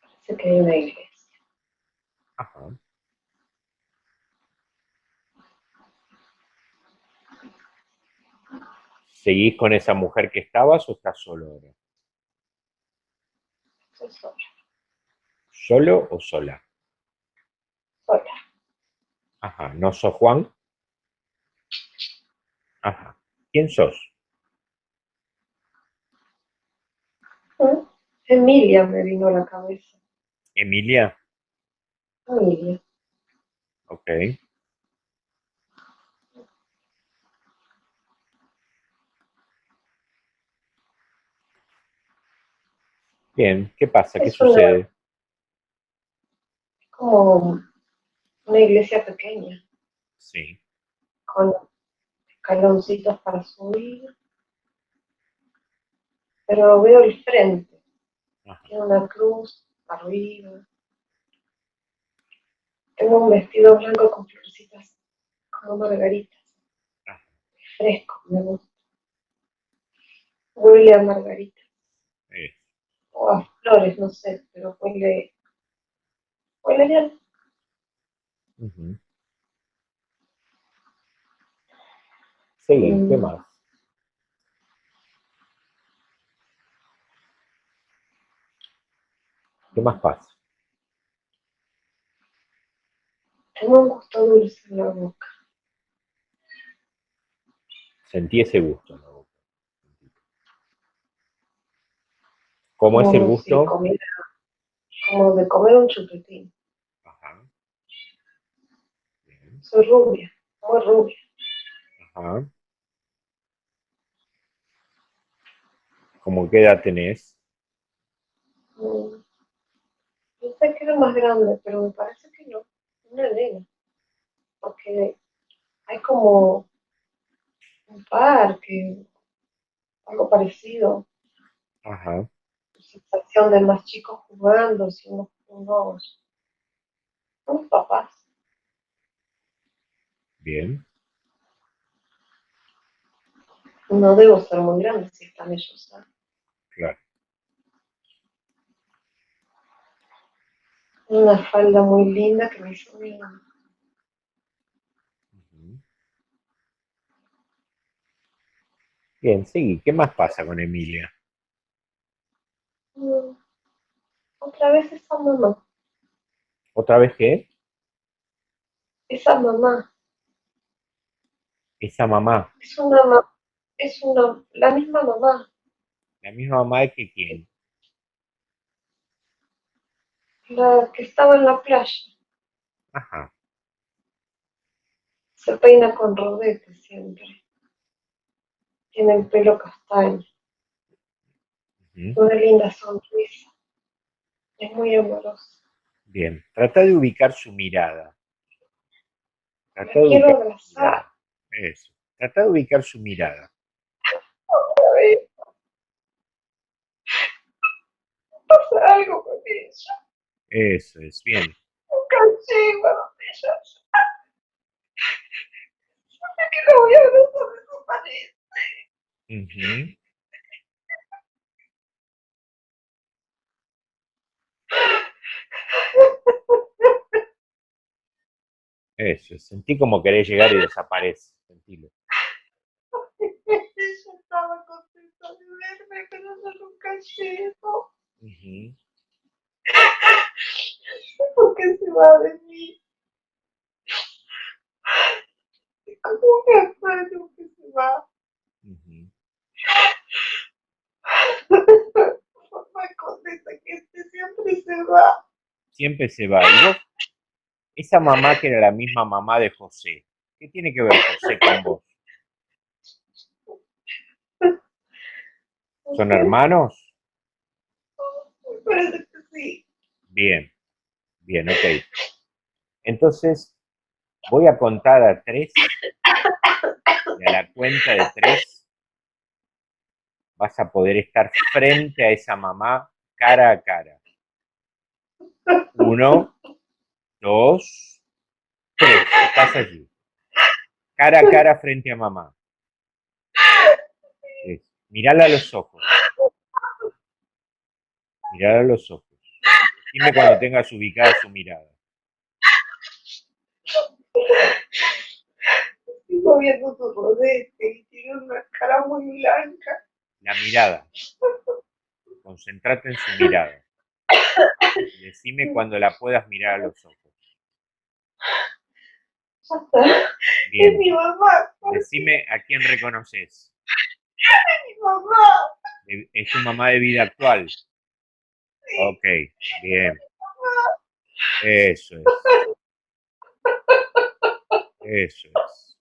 parece que hay una iglesia. Ajá. ¿Seguís con esa mujer que estabas o estás solo ahora? Estoy sola, ¿Solo o sola? sola. Ajá, ¿no sos Juan? Ajá. ¿Quién sos? ¿Mm? Emilia me vino a la cabeza. ¿Emilia? Emilia. Ok. Bien, ¿qué pasa? ¿Qué Es una, sucede? como una iglesia pequeña, Sí. con escaloncitos para subir, pero veo el frente. Ajá, Tiene una cruz arriba. Tengo un vestido blanco con florecitas, como margaritas. ajá. Fresco, me gusta. Huele a margarita. Eh, O a flores, no sé, pero huele bien. ujú. Seguí, ¿qué Mm, más? ¿Qué más pasa? Tengo un gusto dulce en la boca. Sentí ese gusto en la boca. ¿Cómo es el Como si gusto? comiera, como de comer un chupetín. Ajá, bien. Soy rubia, muy rubia. Ajá. ¿Cómo qué edad tenés? Mm, Pensé que era más grande, pero me parece que no. Una nena, porque hay como un parque, algo parecido. Ajá, Sensación de más chicos jugando, si unos papás. bien, No debo ser muy grande si están ellos, ¿sabes? claro. Una falda muy linda que me hizo bien. Ujú. Bien, seguí. ¿Qué más pasa con Emilia? Mm, Otra vez esa mamá. ¿Otra vez qué? Esa mamá Esa mamá. es una, la misma mamá, ¿La misma mamá de que quién? la que estaba en la playa. Ajá. Se peina con rodete siempre. Tiene el pelo castaño. Ujú. Una linda sonrisa. Es muy amorosa. Bien. Trata de ubicar su mirada. La Trata de quiero ubicar su abrazar. mirada. Eso. Trata de ubicar su mirada. ¿Sabes? Pasa algo con ella. Eso es. Bien. Nunca llego a donde ella. Sé que la voy a abrazar, desaparece. Ujú. Eso es. Sentí como querés llegar y desaparece. Sentilo. Ella estaba contenta de verme, pero yo nunca llego. Ujú. ¿Por qué se va de mí? ¿Cómo me acuerdo que se va? Ujú. Mamá contenta que este siempre se va. Siempre se va. ¿Y vos? Esa mamá que era la misma mamá de José. ¿Qué tiene que ver José con vos? No ¿Son sé, hermanos? me parece que sí. Bien, bien, ok. Entonces, voy a contar a tres y a la cuenta de tres vas a poder estar frente a esa mamá cara a cara. Uno, dos, tres. Estás allí. Cara a cara frente a mamá. Es, mirala a los ojos. Mirala a los ojos. Dime cuando tengas ubicada su mirada. viendo su rodete y tiene una cara muy blanca. La mirada. Concéntrate en su mirada. Decime cuando la puedas mirar a los ojos. Ya está. Bien. Es mi mamá. Decime a quién reconoces. Mi mamá. ¿Es tu mamá de vida actual? Ok, bien. Eso es. Eso es.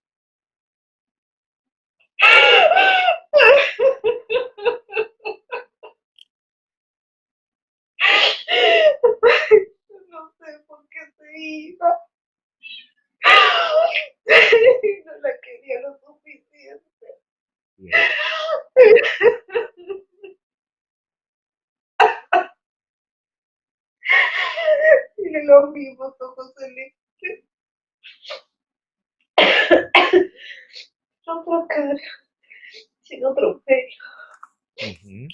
No sé por qué se iba. No la quería lo suficiente. Bien. Tiene los mismos ojos celestes. Otra cara. Sin otro pelo. Ujú.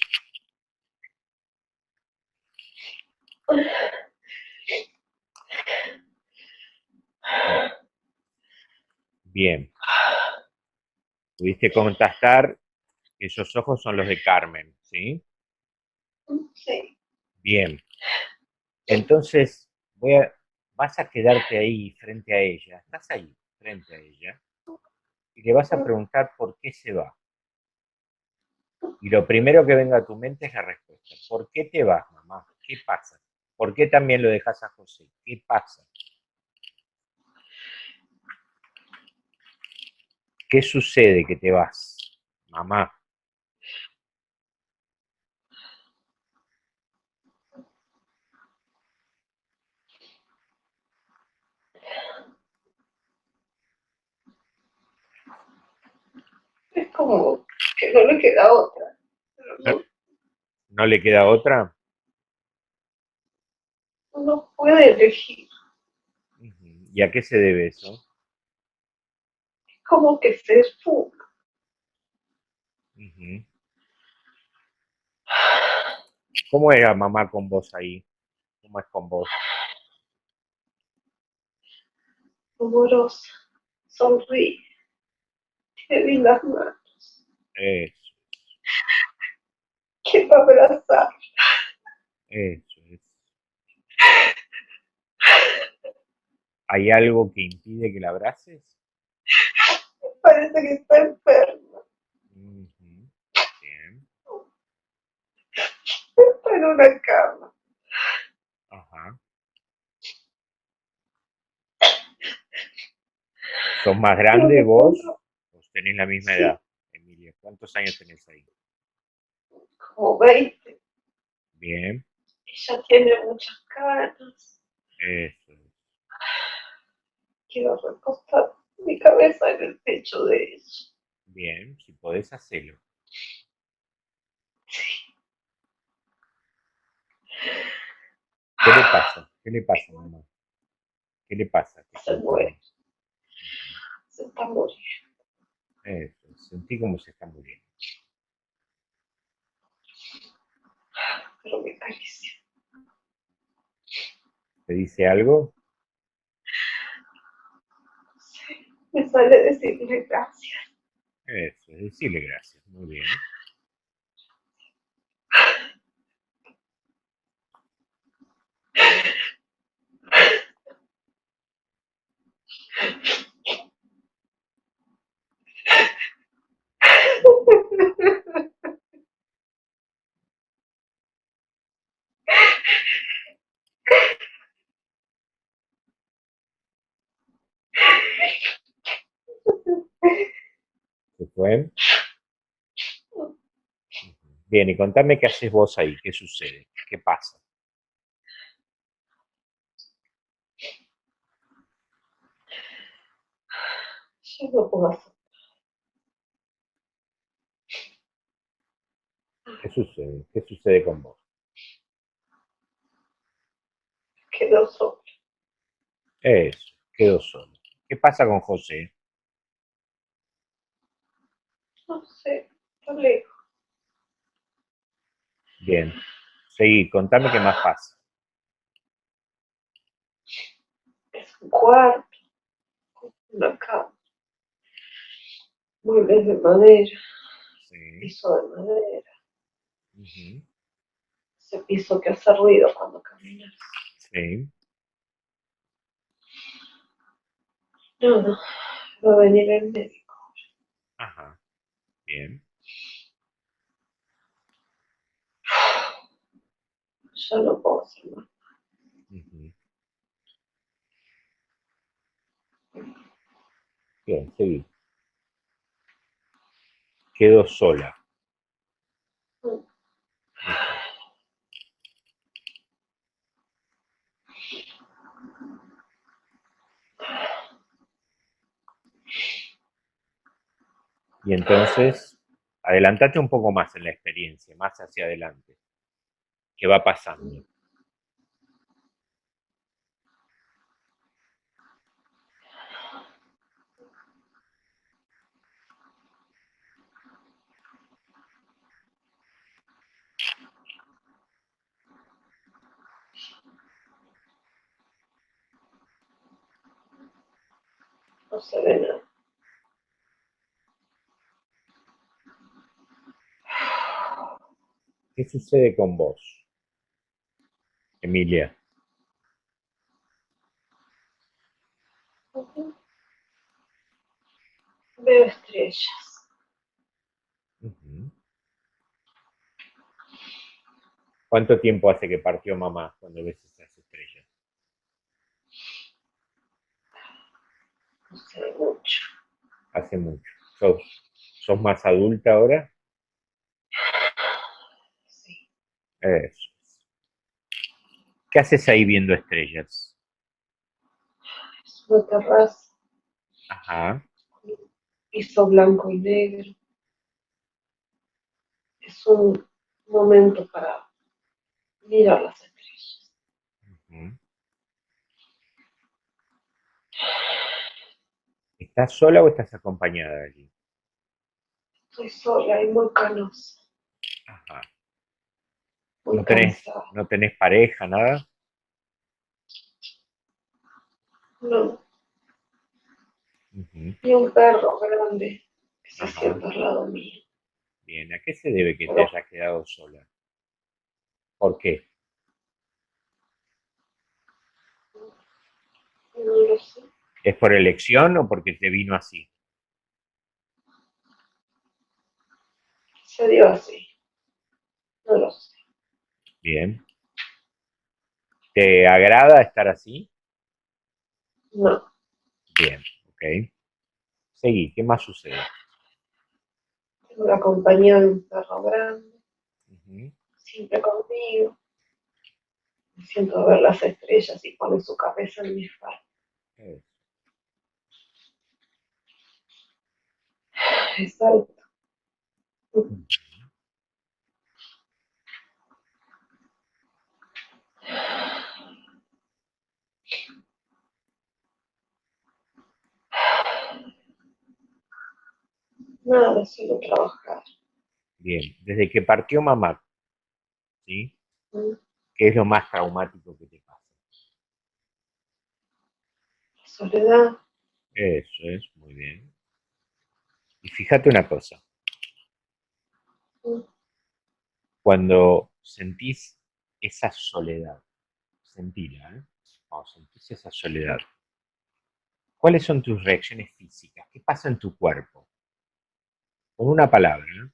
Bien. Pudiste contestar que esos ojos son los de Carmen, ¿sí? Sí. Bien. Entonces, vas a quedarte ahí frente a ella. Estás ahí, frente a ella. Y le vas a preguntar por qué se va. Y lo primero que venga a tu mente es la respuesta. ¿Por qué te vas, mamá? ¿Qué pasa? ¿Por qué también lo dejas a José? ¿Qué pasa? ¿Qué sucede que te vas, mamá? Es como que no le queda otra. ¿No, no le queda otra? No puede elegir. ¿Y a qué se debe eso? Es como que se esfuma. ¿Cómo era mamá con vos ahí? ¿Cómo es con vos? Amorosa. Sonríe. Tiene lindas manos. Eso, Quiero abrazar. eso es. ¿Hay algo que impide que la abraces? Parece que está enferma. Bien. Está en una cama. Ajá. ¿Sos más grande vos? ¿Vos tenés la misma edad, Emilia? ¿Cuántos años tenés ahí? Como 20. Bien. Ella tiene muchas canas. Eso es. Quiero recostar mi cabeza en el pecho de ella. Bien. Si podés, hacelo. ¿Qué le pasa? ¿Qué le pasa, mamá? ¿Qué le pasa? Que está Se muere. enferma. Se está muriendo. Eso. Sentí como se está muriendo. Pero me acaricia. ¿Te dice algo? Sí. Me sale decirle gracias. Eso. Decirle gracias. Muy bien. ¿Se fue? Bien, y contame qué haces vos ahí, qué sucede, qué pasa. Yo no puedo hacer. ¿Qué sucede? ¿Qué sucede con vos? Quedó solo. Eso, quedó solo. ¿Qué pasa con José? No sé. Está lejos. Bien, seguí, contame qué más pasa. Es un cuarto. Una cama. muebles de madera, Sí. piso de madera, Ujú. ese piso que hace ruido cuando caminas. Sí. No, no, va a venir el médico. Ajá. Bien. Ya no puedo hacer más. Ujú. Bien, seguí. Quedo sola. Ujú. Y entonces, adelantate un poco más en la experiencia, más hacia adelante. ¿Qué va pasando? No se ve nada. ¿Qué sucede con vos, Emilia? Veo estrellas. Ujú. ¿Cuánto tiempo hace que partió mamá cuando ves esas estrellas? No se ve mucho. Hace mucho. ¿Sos más adulta ahora? Sí. Eso. ¿Qué haces ahí viendo estrellas? Es una terraza, Ajá. piso blanco y negro. Es un momento para mirar las estrellas. Ujú. ¿Estás sola o estás acompañada allí? Estoy sola y muy canosa, Ajá. muy ¿No tenés, cansada. no tenés pareja, nada? No, Ujú. y un perro grande que se Ajá. sienta al lado mío. Bien, ¿a qué se debe que te Pero hayas quedado sola? ¿Por qué? no lo sé. ¿Es por elección o porque te vino así? Se dio así. No lo sé. Bien. ¿Te agrada estar así? No. Bien, ok. Seguí, ¿qué más sucede? Tengo la compañía de un perro grande, Ujú. siempre conmigo. Me siento a ver las estrellas y pone su cabeza en mi espalda. Eso. Es alto. Nada, solo trabajar. Bien, desde que partió mamá, ¿sí? ¿Qué es lo más traumático que te pasa? Soledad. Eso es, muy bien. Y fíjate una cosa, cuando sentís esa soledad, sentila, ¿eh? Cuando sentís esa soledad, ¿cuáles son tus reacciones físicas? ¿Qué pasa en tu cuerpo? Con una palabra, ¿eh?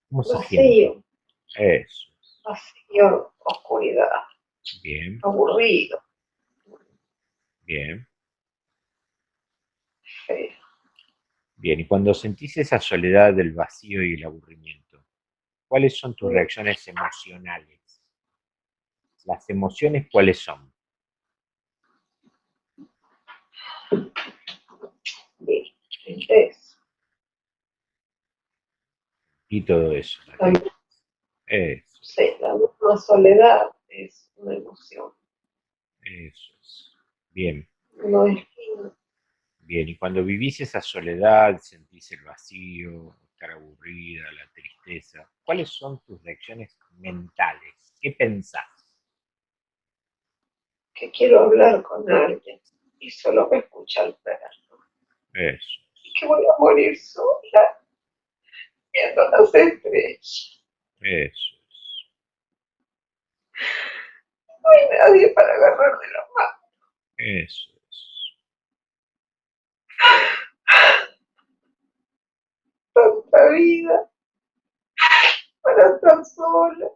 ¿Cómo se siente? Vacío. Eso, Vacío. Oscuridad. bien, Aburrido. bien, Feo. bien. Y cuando sentís esa soledad del vacío y el aburrimiento, ¿cuáles son tus reacciones emocionales? Las emociones, ¿cuáles son? Tristeza. Y todo eso, la También, tristeza. Eso, sí, la misma soledad es una emoción. eso es. Bien, No es lindo. bien. Y cuando vivís esa soledad, sentís el vacío, estar aburrida, la tristeza, ¿cuáles son tus reacciones mentales? ¿Qué pensás? Que quiero hablar con alguien y solo me escucha. escucha al perro. Eso. Y que voy a morir sola, viendo las estrellas. Eso. No hay nadie para agarrar de la mano. Eso. Tanta vida para estar sola.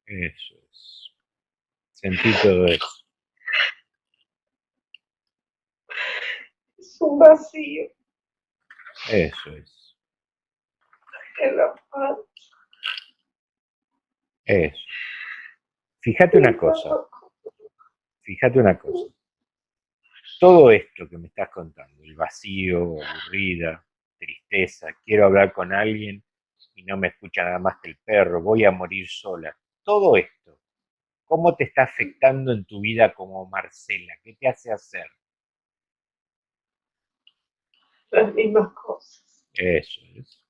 Eso es. Sentí todo eso. Es un vacío Eso es. en la paz. Eso. Fíjate una cosa. Fíjate una cosa. Todo esto que me estás contando, el vacío, aburrida, tristeza, quiero hablar con alguien y no me escucha nada más que el perro, voy a morir sola. Todo esto, ¿cómo te está afectando en tu vida como Marcela? ¿Qué te hace hacer? Las mismas cosas. Eso es.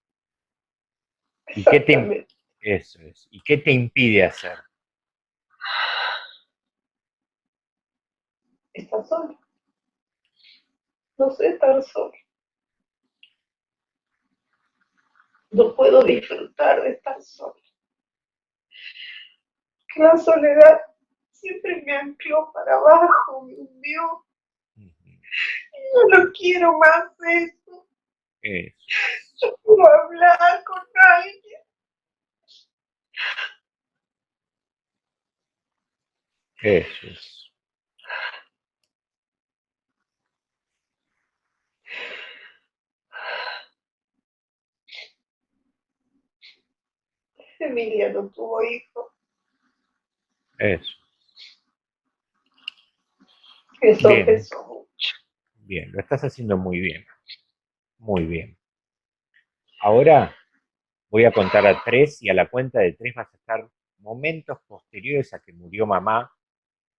¿Y Exactamente. eso es. ¿Y qué te impide hacer? Estar sola. No sé estar sola. No puedo disfrutar de estar sola. Que la soledad siempre me ancló para abajo, me hundió. Yo no quiero más eso. Eso. Yo quiero hablar con alguien. Eso es. Emilia no tuvo hijos. Eso. Eso Bien, pesó mucho. bien, lo estás haciendo muy bien. Muy bien. Ahora voy a contar a 3 y a la cuenta de 3 vas a estar momentos posteriores a que murió mamá,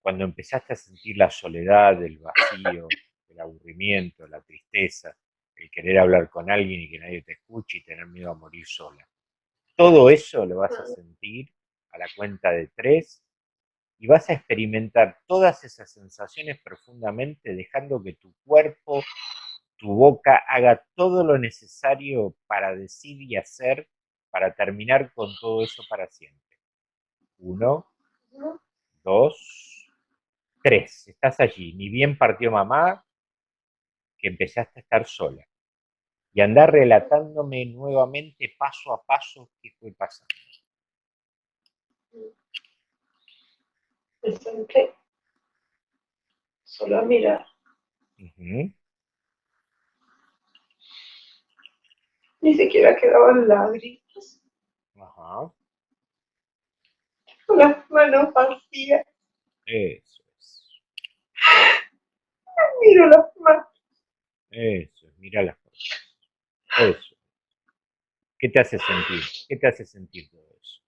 cuando empezaste a sentir la soledad, el vacío, el aburrimiento, la tristeza, el querer hablar con alguien y que nadie te escuche y tener miedo a morir sola. Todo eso lo vas a sentir a la cuenta de 3 y vas a experimentar todas esas sensaciones profundamente, dejando que tu cuerpo, tu boca haga todo lo necesario para decir y hacer para terminar con todo eso para siempre. 1, 2, 3. Estás allí. Ni bien partió mamá, que empezaste a estar sola. Y andar relatándome nuevamente paso a paso qué fue pasando. Me senté solo a mirar. Uh-huh. Ni siquiera quedaban lágrimas. Ajá. Con las manos vacías. Eso es. Miro las manos. Eso es. Mira las cosas. Eso. ¿Qué te hace sentir? ¿Qué te hace sentir todo eso?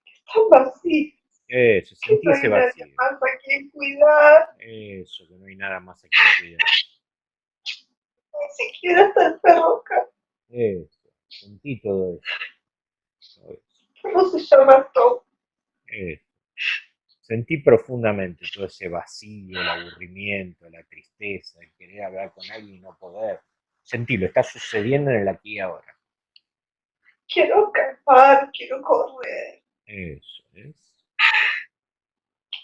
Están vacías. Eso, Que sentí no ese hay nadie vacío. más a quien cuidar. Eso, que no hay nada más a quien cuidar. Ni siquiera está el perro acá. Eso, sentí todo eso. Todo eso. El perro se llama Tom. Eso. Sentí profundamente todo ese vacío, el aburrimiento, la tristeza, el querer hablar con alguien y no poder. Sentí, lo está sucediendo en el aquí y ahora. Quiero escapar, quiero correr. Eso es.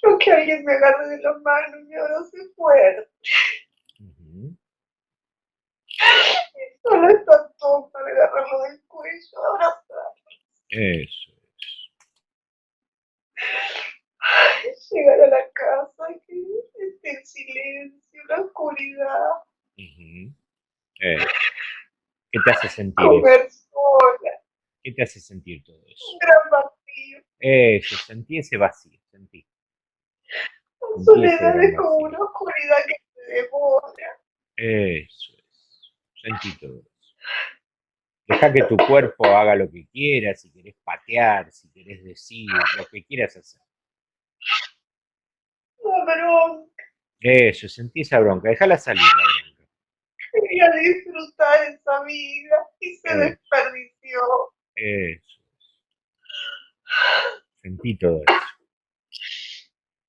Quiero que alguien me agarre de la mano y me abrace fuerte. Uh-huh. Y solo está Tom para agarrarlo del cuello, abrazar. Eso es. Llegar a la casa y que esté el silencio, la oscuridad. Uh-huh. ¿Qué te hace sentir eso? Comer sola. ¿Qué te hace sentir todo Un eso? gran vacío. Eso, sentí ese vacío, sentí. La Sentí ese soledad gran es como vacío. una oscuridad que te devora. Eso es. Sentí todo eso. Deja que tu cuerpo haga lo que quieras, si querés patear, si querés decir, lo que quieras hacer. La bronca. Eso, sentí esa bronca, déjala salir la bronca. Quería disfrutar esa vida y se desperdició. Eso, sentí todo eso.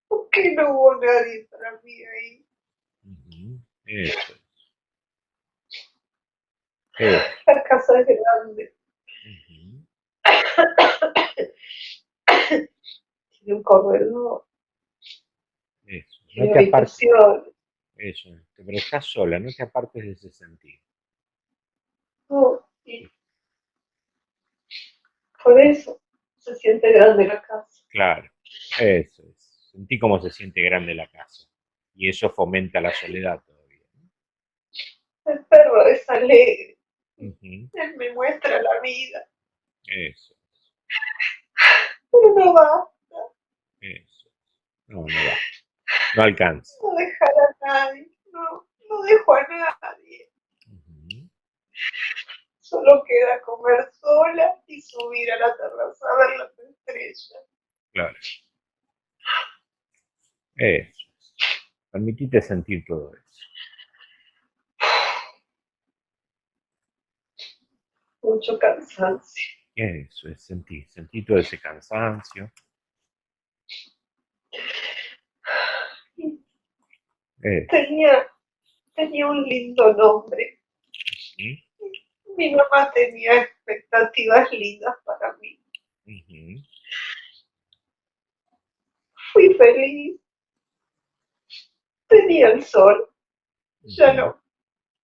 Porque no hubo nadie para mí ahí. Uh-huh. Eso es. La casa es grande. Ujú. Tiene un corredor, Eso. No tiene te apartes. habitaciones. Eso. Pero estás sola, no te apartes de ese sentido. No, y por eso se siente grande la casa. Claro. Eso es. Sentí cómo se siente grande la casa. Y eso fomenta la soledad todavía. El perro es alegre. Ujú. Él me muestra la vida. Eso. Pero no va, Eso. No, no va. No alcanza. no dejar a nadie. No, no dejo a nadie. Ujú. Solo queda comer sola y subir a la terraza a ver las estrellas. Claro. Eso. Permitite sentir todo eso. Mucho cansancio. Eso es sentir todo ese cansancio. Eso. Tenía un lindo nombre. Ujú. Mi mamá tenía expectativas lindas para mí. Ujú. Fui feliz. Tenía el sol. Ya Ujú. no.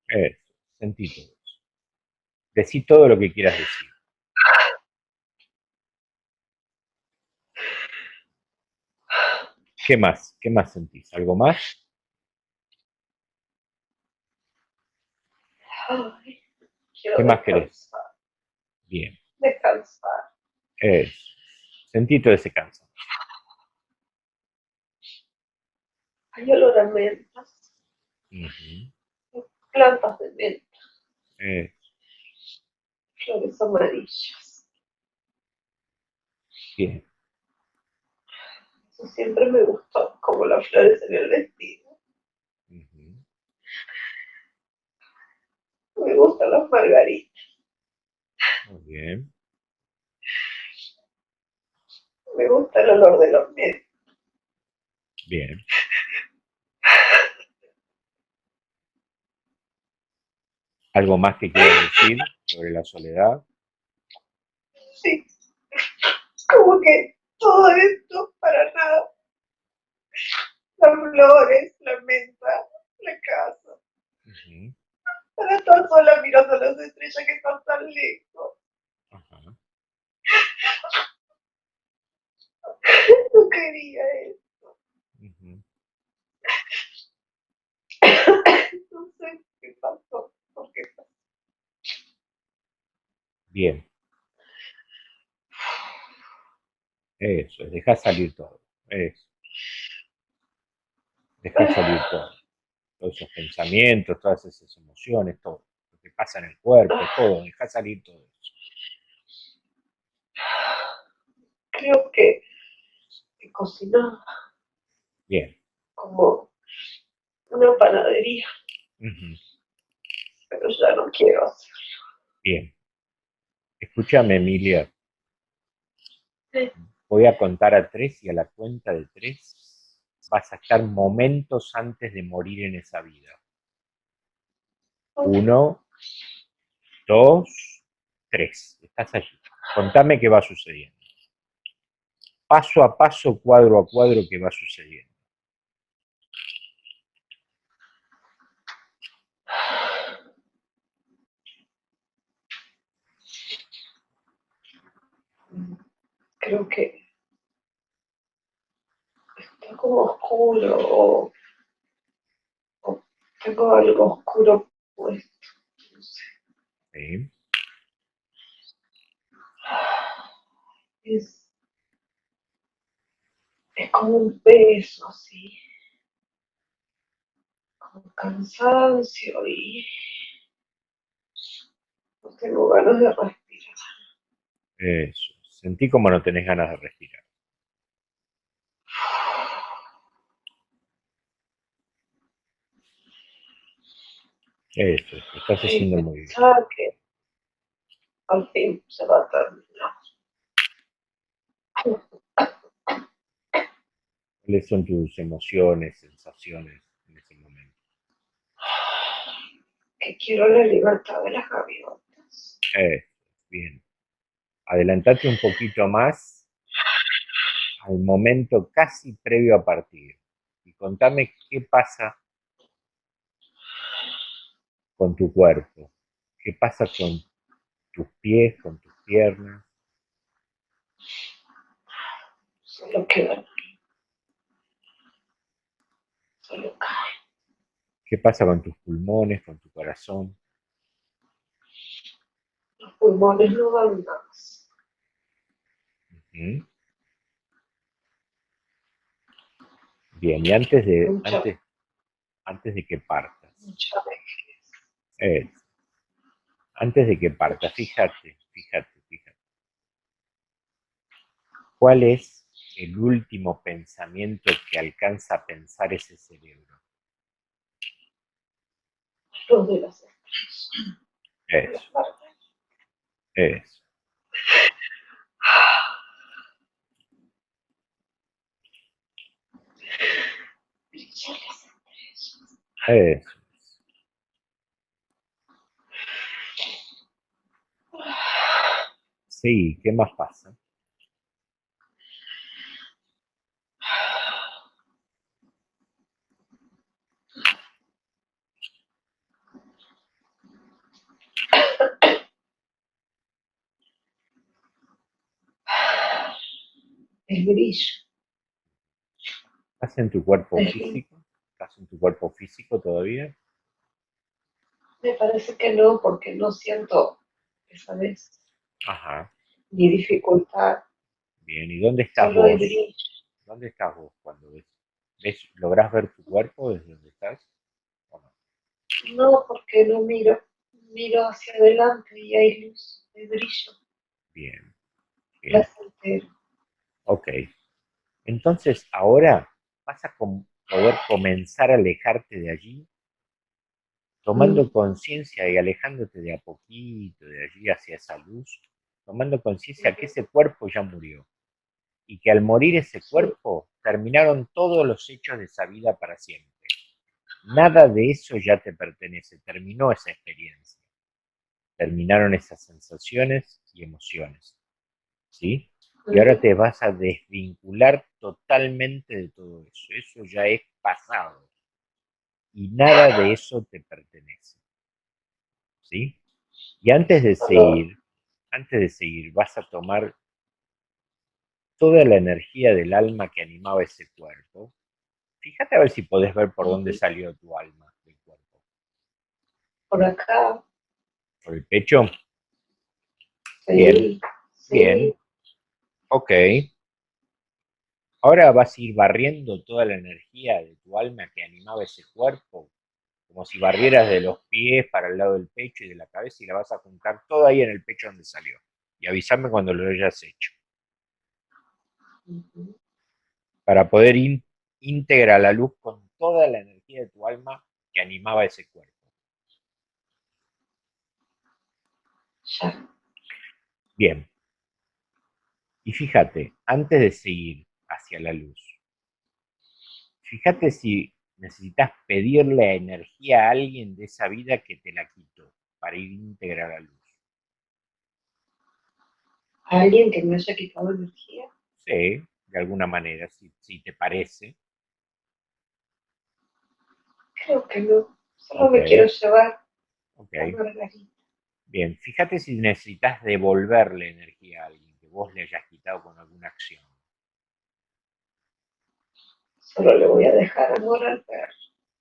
Eso. Sentí todo eso. Decí todo lo que quieras decir. ¿Qué más? ¿Qué más sentís? ¿Algo más? Ay, ¿Qué quiero más querés? descansar. Bien. Descansar. Eso. Sentí todo ese cansancio. Hay olor a mentas. Ujú. Plantas de menta. Eso. Flores amarillas. Bien. Eso siempre me gustó, como las flores en el vestido. Ujú. Me gustan las margaritas. Muy bien. Me gusta el olor de los mentas. Bien. ¿Algo más que quieras decir sobre la soledad? Sí, como que todo esto para nada. Las flores, la menta, la casa. Ujú. Para estar sola mirando las estrellas que están tan lejos. Ajá. No quería eso. Ujú. No sé qué pasó. ¿Por qué pasó? Bien. Eso es. Deja salir todo. Eso. Deja salir todo. Todos esos pensamientos, todas esas emociones, todo. Lo que pasa en el cuerpo, todo. Deja salir todo eso. Creo que cocinaba Bien. como una panadería, Ujú. pero ya no quiero hacer. Bien. Escúchame, Emilia. Sí. Voy a contar a 3 y a la cuenta de 3 vas a estar momentos antes de morir en esa vida. 1, 2, 3. Estás allí. Contame qué va sucediendo. Paso a paso, cuadro a cuadro, qué va sucediendo. Creo que está como oscuro o tengo algo oscuro puesto. No sé. ¿Sí? Es, es como un peso, así, como cansancio y no tengo ganas de respirar. Eso. Sentí como no tenés ganas de respirar. Eso. Lo estás Y haciendo muy bien. pensar que al fin se va a terminar. ¿Cuáles son tus emociones, sensaciones en ese momento? quiero la libertad de las gaviotas. Bien. Adelantate un poquito más al momento casi previo a partir. Y contame qué pasa con tu cuerpo, qué pasa con tus pies, con tus piernas, Solo quedan, solo caen. qué pasa con tus pulmones, con tu corazón. Los pulmones no dan más. ¿Mm? Bien, y antes de que partas, Mucha vejez. eh, antes de que partas, fíjate, ¿cuál es el último pensamiento que alcanza a pensar ese cerebro? Los de las estrellas. De las Eso, partes. eso, Brillan las estrellas. eso. Sí, ¿qué más pasa? El brillo. ¿Estás en tu cuerpo El brillo. físico? ¿Estás en tu cuerpo físico todavía? Me parece que no, porque no siento pesadez Ajá, ni dificultad. bien. ¿Y dónde estás Solo hay vos? brillo. ¿Dónde estás vos cuando ves? ¿Lográs ver tu cuerpo desde donde estás? ¿O no? No, porque no miro. Miro hacia adelante y hay luz, hay brillo, Bien, bien. placentero. Ok. Entonces ahora vas a poder comenzar a alejarte de allí, tomando conciencia y alejándote de a poquito de allí hacia esa luz, tomando conciencia que ese cuerpo ya murió y que al morir ese Sí, cuerpo terminaron todos los hechos de esa vida para siempre. Nada de eso ya te pertenece, terminó esa experiencia, terminaron esas sensaciones y emociones, ¿sí? Y ahora te vas a desvincular totalmente de todo eso, eso ya es pasado y nada de eso te pertenece, ¿sí? Y solo antes de seguir, vas a tomar toda la energía del alma que animaba ese cuerpo. Fíjate a ver si podés ver por dónde salió tu alma del cuerpo. por acá. ¿Por el pecho? Bien, Sí, bien, sí, ok. Ahora vas a ir barriendo toda la energía de tu alma que animaba ese cuerpo, como si barrieras de los pies para el lado del pecho y de la cabeza y la vas a juntar toda ahí en el pecho donde salió. Y avísame cuando lo hayas hecho. Para poder integrar la luz con toda la energía de tu alma que animaba ese cuerpo. ya. Bien, y fíjate, antes de seguir hacia la luz, fíjate si necesitas pedirle energía a alguien de esa vida que te la quitó para ir íntegra a la luz. Alguien que me haya quitado energía. Sí, de alguna manera, si te parece. Creo que no. Solo Ok, me quiero llevar ok. a Margarita. Bien, fíjate si necesitas devolverle energía a alguien que vos le hayas quitado con alguna acción. Solo le voy a dejar amor al perro,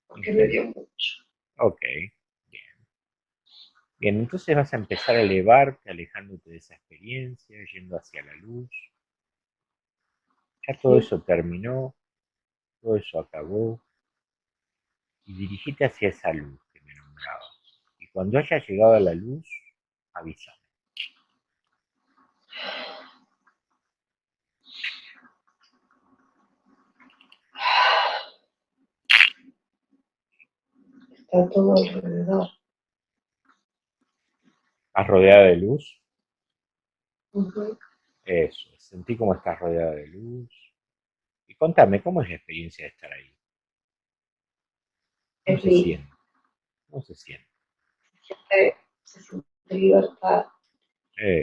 porque me Ujú. dio mucho. Ok, bien. Bien, entonces vas a empezar a elevarte, alejándote de esa experiencia, yendo hacia la luz. Ya todo ¿Sí? eso terminó, todo eso acabó. Y dirigite hacia esa luz que me nombraba. Y cuando hayas llegado a la luz, avísame. Está todo alrededor. ¿Estás rodeada de luz? Ujú. Eso, sentí cómo estás rodeada de luz. Y contame, ¿cómo es la experiencia de estar ahí? ¿Cómo Es se lindo. siente? ¿Cómo se siente? se siente libertad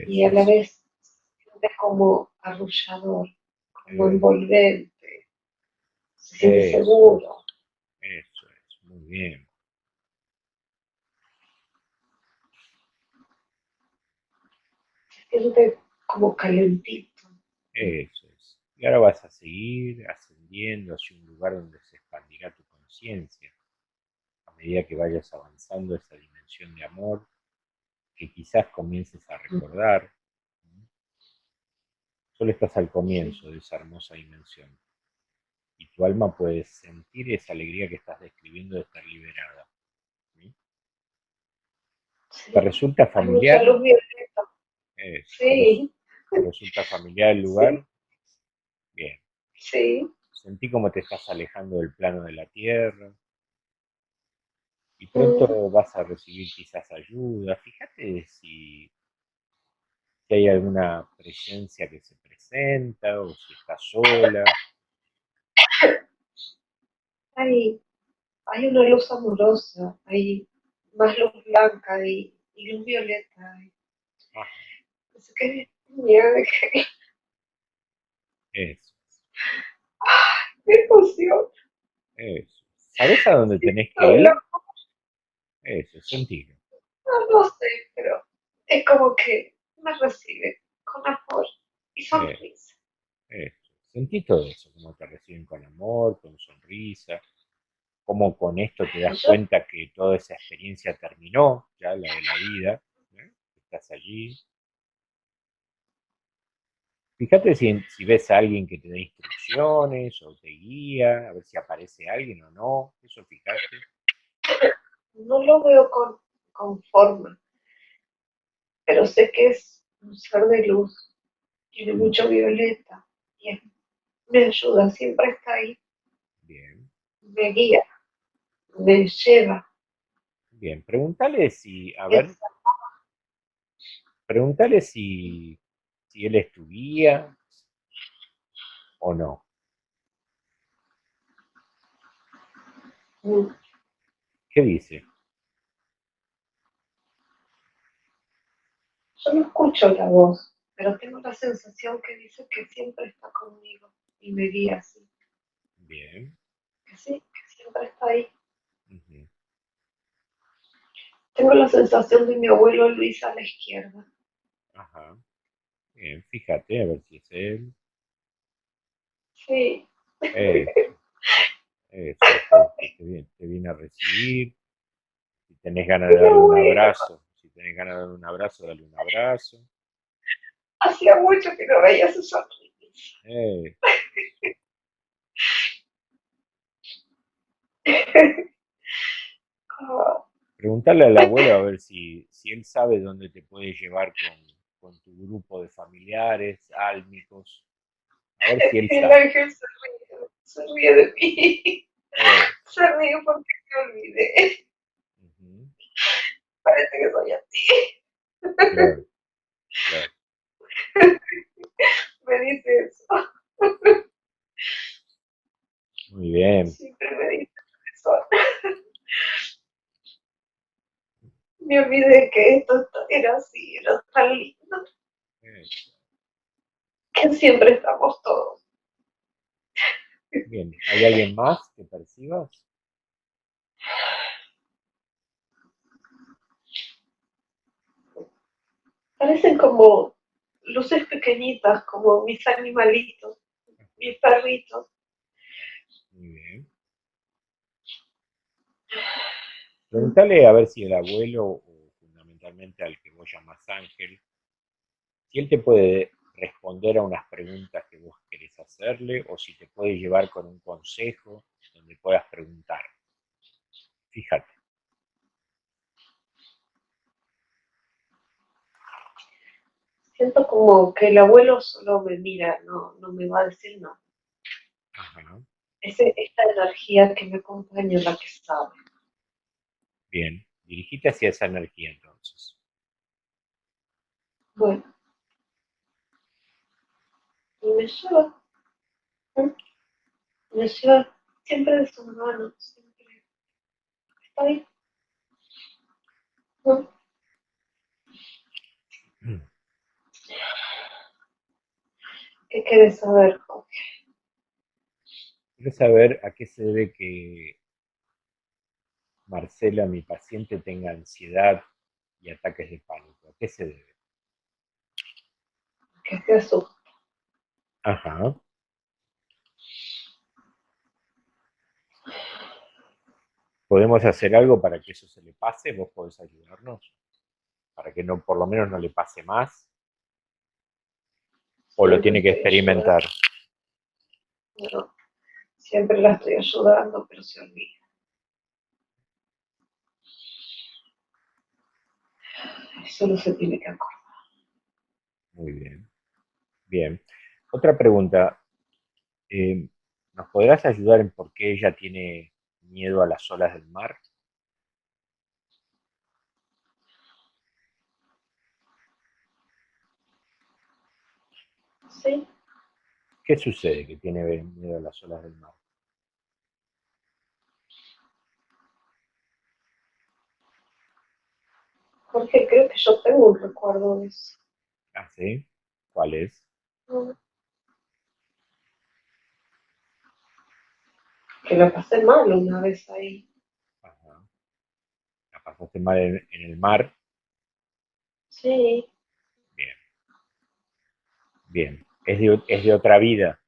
y a la Eso, vez se siente como arrullador, como es, envolvente, se siente eso, seguro, eso es, muy bien. se siente como calentito. Eso es. Y ahora vas a seguir ascendiendo hacia un lugar donde se expandirá tu conciencia a medida que vayas avanzando esa dimensión de amor que quizás comiences a recordar. Solo estás al Sí, comienzo de esa hermosa dimensión y tu alma puede sentir esa alegría que estás describiendo de estar liberada. ¿Sí? ¿Te sí. resulta Hay mucha familiar? luz violeta. Eso. Sí, ¿Te resulta familiar el sí, lugar? Bien. sí. Sentí como te estás alejando del plano de la tierra y Mm. pronto vas a recibir quizás ayuda. Fíjate si hay alguna presencia que se presenta o si estás sola. Hay, hay una luz amorosa, hay más luz blanca y luz violeta. Ajá, Así que miedo de que eso, me emoción. eso. ¿Sabes a dónde Sí, tenés que no, ir? Eso, sentilo. no sé, pero es como que me recibe con amor y Eh, sonrisa. eso. Sentí todo eso, cómo te reciben con amor, con sonrisa, cómo con esto te das Yo cuenta que toda esa experiencia terminó, ya la de la vida, ¿eh? Estás allí. Fíjate si ves a alguien que te da instrucciones o te guía, a ver si aparece alguien o no, eso fíjate. no lo veo con forma, pero sé que es un ser de luz, tiene Mm, mucho violeta y me ayuda, siempre está ahí, bien, me guía, me lleva. bien. Pregúntale si, a ver, Es, pregúntale si él es tu guía o no. mm, ¿Qué dice? yo no escucho la voz, pero tengo la sensación que dice que siempre está conmigo y me guía así, Bien. que sí, que siempre está ahí. Ujú. Tengo la sensación de mi abuelo Luis a la izquierda. Ajá. Bien, fíjate, a ver si es él. Sí, Eso, eso. Te viene a recibir. Si tenés ganas de mi darle un abuelo. abrazo, si tenés ganas de darle un abrazo, dale un abrazo. Hacía mucho que no veía su sonrisa. Eh, Ah, Preguntale al abuelo a ver si él sabe dónde te puede llevar con tu grupo de familiares, álmicos. A ver si él el sabe. ángel se ríe de mí. Eh, Se ríe porque me olvidé. ujú, Parece que soy así. claro, claro. Me dice eso. Muy bien. Siempre me dice eso. Me olvidé que esto era así, era tan lindo. Eso. Que siempre estamos todos. Bien. ¿Hay alguien más que percibas? Parecen como luces pequeñitas, como mis animalitos, mis perritos. Muy bien. Preguntale a ver si el abuelo, o fundamentalmente al que vos llamás Ángel, si él te puede responder a unas preguntas que vos querés hacerle o si te puede llevar con un consejo donde puedas preguntar. Fíjate. Siento como que el abuelo solo me mira, no me va a decir no. Ajá. Esta energía que me acompaña es la que sabe. Bien. Dirigite hacia esa energía entonces. Bueno, y me lleva siempre de su mano, siempre está ahí. Mm. ¿Qué quieres saber, Jorge? Quiero saber a qué se debe que Marcela, mi paciente, tenga ansiedad y ataques de pánico. ¿A qué se debe? ¿Qué te asusta? Ajá. ¿Podemos hacer algo para que eso se le pase? ¿Vos podés ayudarnos? Para que no, por lo menos no le pase más. ¿O lo Siempre tiene que estoy ayudando. experimentar? No, siempre la estoy ayudando, pero se olvida. Eso no se tiene que acordar. Muy bien. Bien. Otra pregunta. Eh, ¿Nos podrás ayudar en por qué ella tiene miedo a las olas del mar? Sí, ¿Qué sucede que tiene miedo a las olas del mar? Jorge, creo que yo tengo un recuerdo de eso. ¿Ah, sí? ¿Cuál es? Mm. Que la pasé mal una vez ahí. Ajá. ¿La pasaste mal en el mar? Sí, Bien, bien. Es de otra vida?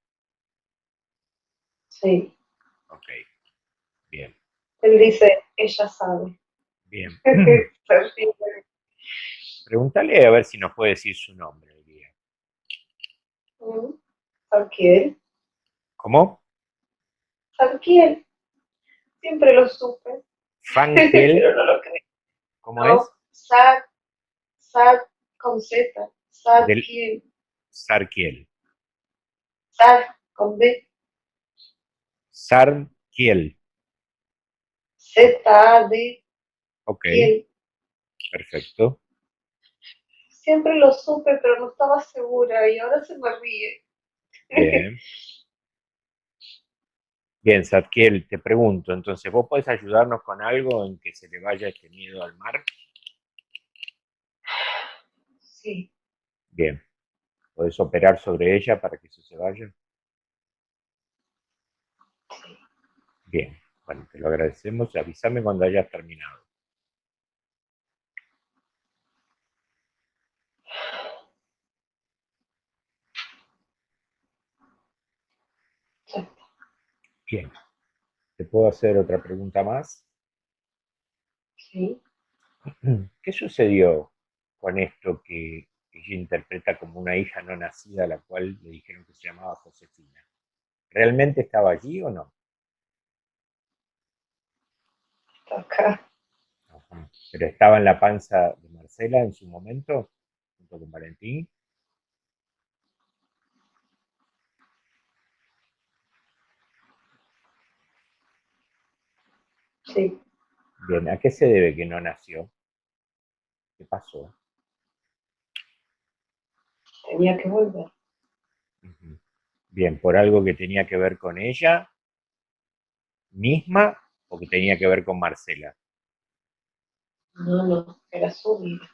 sí. Ok, bien, Él dice, ella sabe. bien. Terrible. Pregúntale a ver si nos puede decir su nombre hoy día. Mm. Sarkiel. ¿Cómo? Sarkiel. Siempre lo supe, Fankiel, pero no lo creo. ¿cómo es? No, Sar con Z. Del Sarkiel. Sarkiel. Sar con B. Sarkiel. Z-A-D. Ok, Kiel. perfecto. Siempre lo supe, pero no estaba segura y ahora se me ríe. Bien. Bien, Zadkiel, te pregunto, entonces, ¿vos podés ayudarnos con algo en que se le vaya este miedo al mar? Sí, Bien. ¿Podés operar sobre ella para que eso se vaya? sí. Bien. Bueno, te lo agradecemos. Avísame cuando hayas terminado. Ya está. Bien. ¿Te puedo hacer otra pregunta más? Sí. ¿Qué sucedió con esto que ella interpreta como una hija no nacida a la cual le dijeron que se llamaba Josefina? ¿Realmente estaba allí o no? Está acá. Ajá. ¿Pero estaba en la panza de Marcela en su momento, junto con Valentín? Sí. Bien, ¿a qué se debe que no nació? ¿Qué pasó? Tenía que volver. Ujú. Bien, ¿por algo que tenía que ver con ella misma o que tenía que ver con Marcela? No, no, era su vida.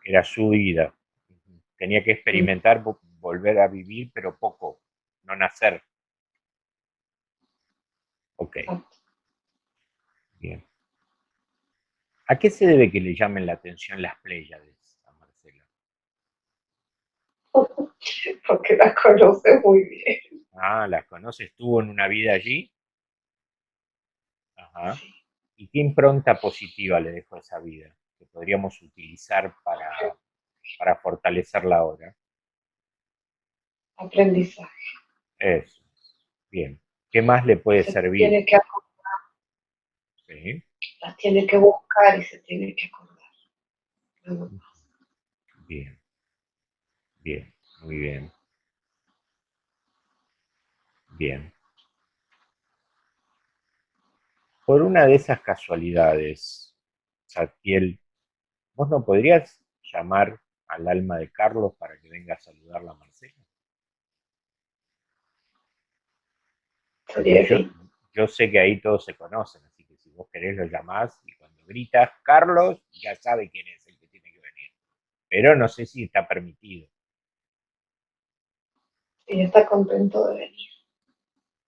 Era su vida. Ujú. Tenía que Mm. experimentar volver a vivir, pero poco, no nacer. Ok, Exacto. bien. ¿A qué se debe que le llamen la atención las Pléyades a Marcela? Porque la conoce muy bien. Ah, ¿las conoce? ¿Estuvo en una vida allí? Ajá. Sí. ¿Y qué impronta positiva le dejó esa vida que podríamos utilizar para fortalecerla ahora? Aprendizaje. Eso. Bien. ¿Qué más le puede Se servir? tiene que, Sí. las tiene que buscar y se tiene que acordar. No, Bien, bien, muy bien, bien. Por una de esas casualidades, Satiel, ¿vos no podrías llamar al alma de Carlos para que venga a saludarla a Marcela? Porque sería bien. yo sé que ahí todos se conocen, así que si vos querés lo llamás y cuando gritas Carlos, ya sabe quién es el que tiene que venir. Pero no sé si está permitido. Y está contento de venir.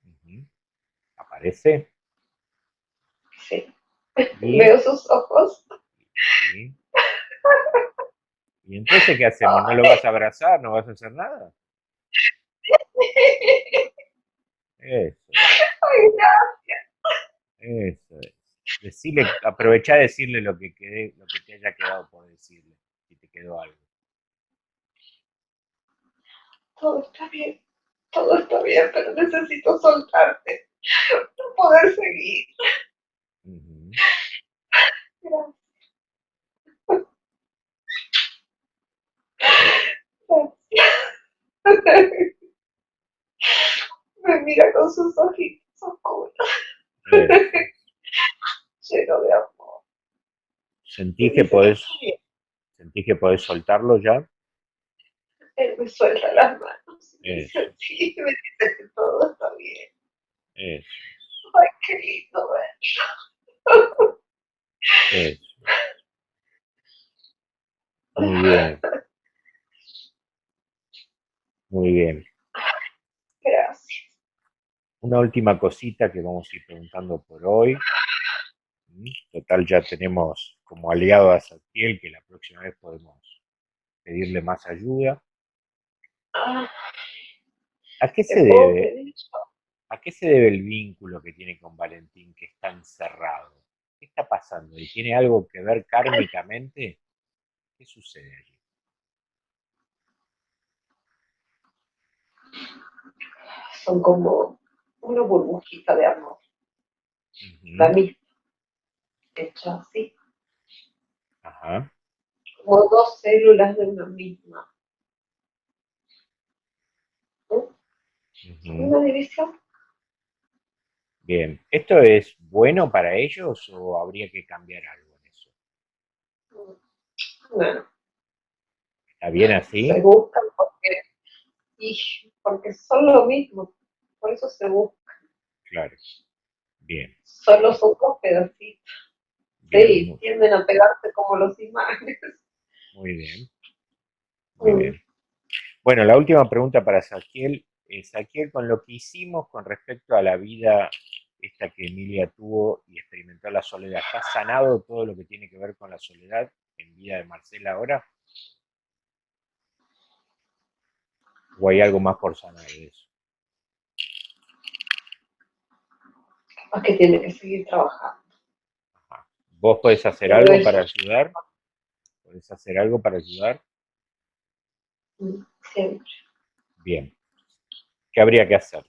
Ujú. ¿Aparece? Sí. Y, Veo sus ojos. y, y entonces, ¿qué hacemos? ¿No lo vas a abrazar? ¿No vas a hacer nada? Eso, Ay, eso es. Decirle, aprovechá de decirle lo que te haya quedado por decirle, si te quedó algo. todo está bien, pero necesito soltarte para poder seguir. Ujú. Gracias. Me mira con sus ojitos oscuros, Eso. lleno de amor. Me ¿Sentís que dice que podés, está bien. sentís que podés soltarlo ya? Él me suelta las manos y me Eso, dice sí, me dice que todo está bien. eso, Ay, qué lindo ver. eso. Muy bien, muy bien. Gracias. Una última cosita que vamos a ir preguntando por hoy. Total, ya tenemos como aliado a Satiel, que la próxima vez podemos pedirle más ayuda. Ah, ¿A qué ¿qué se puedo debe, pedir yo? a qué se debe el vínculo que tiene con Valentín, que está encerrado? ¿Qué está pasando? ¿Y tiene algo que ver kármicamente? ¿Qué sucede allí? Son como una burbujita de amor. La Ujú. misma, hecha así. Ajá. Como dos células de una misma. ¿No? Ujú. Una división. Bien. ¿Esto es bueno para ellos o habría que cambiar algo en eso? Bueno, ¿Está bien se así? buscan y, porque son lo mismo. Por eso se buscan. Claro. Bien, Solo son dos pedacitos. bien, Sí, tienden a pegarse como los imanes. muy bien, muy Mm. bien. Bueno, la última pregunta para Saquiel. Saquiel, con lo que hicimos con respecto a la vida esta que Emilia tuvo y experimentó la soledad, ¿está sanado todo lo que tiene que ver con la soledad en vida de Marcela ahora? ¿O hay algo más por sanar de eso? Capaz que tiene que seguir trabajando. Ajá. ¿Vos podés hacer Pero algo para eso, ayudar? ¿Podés hacer algo para ayudar? siempre. Bien. ¿Qué habría que hacer?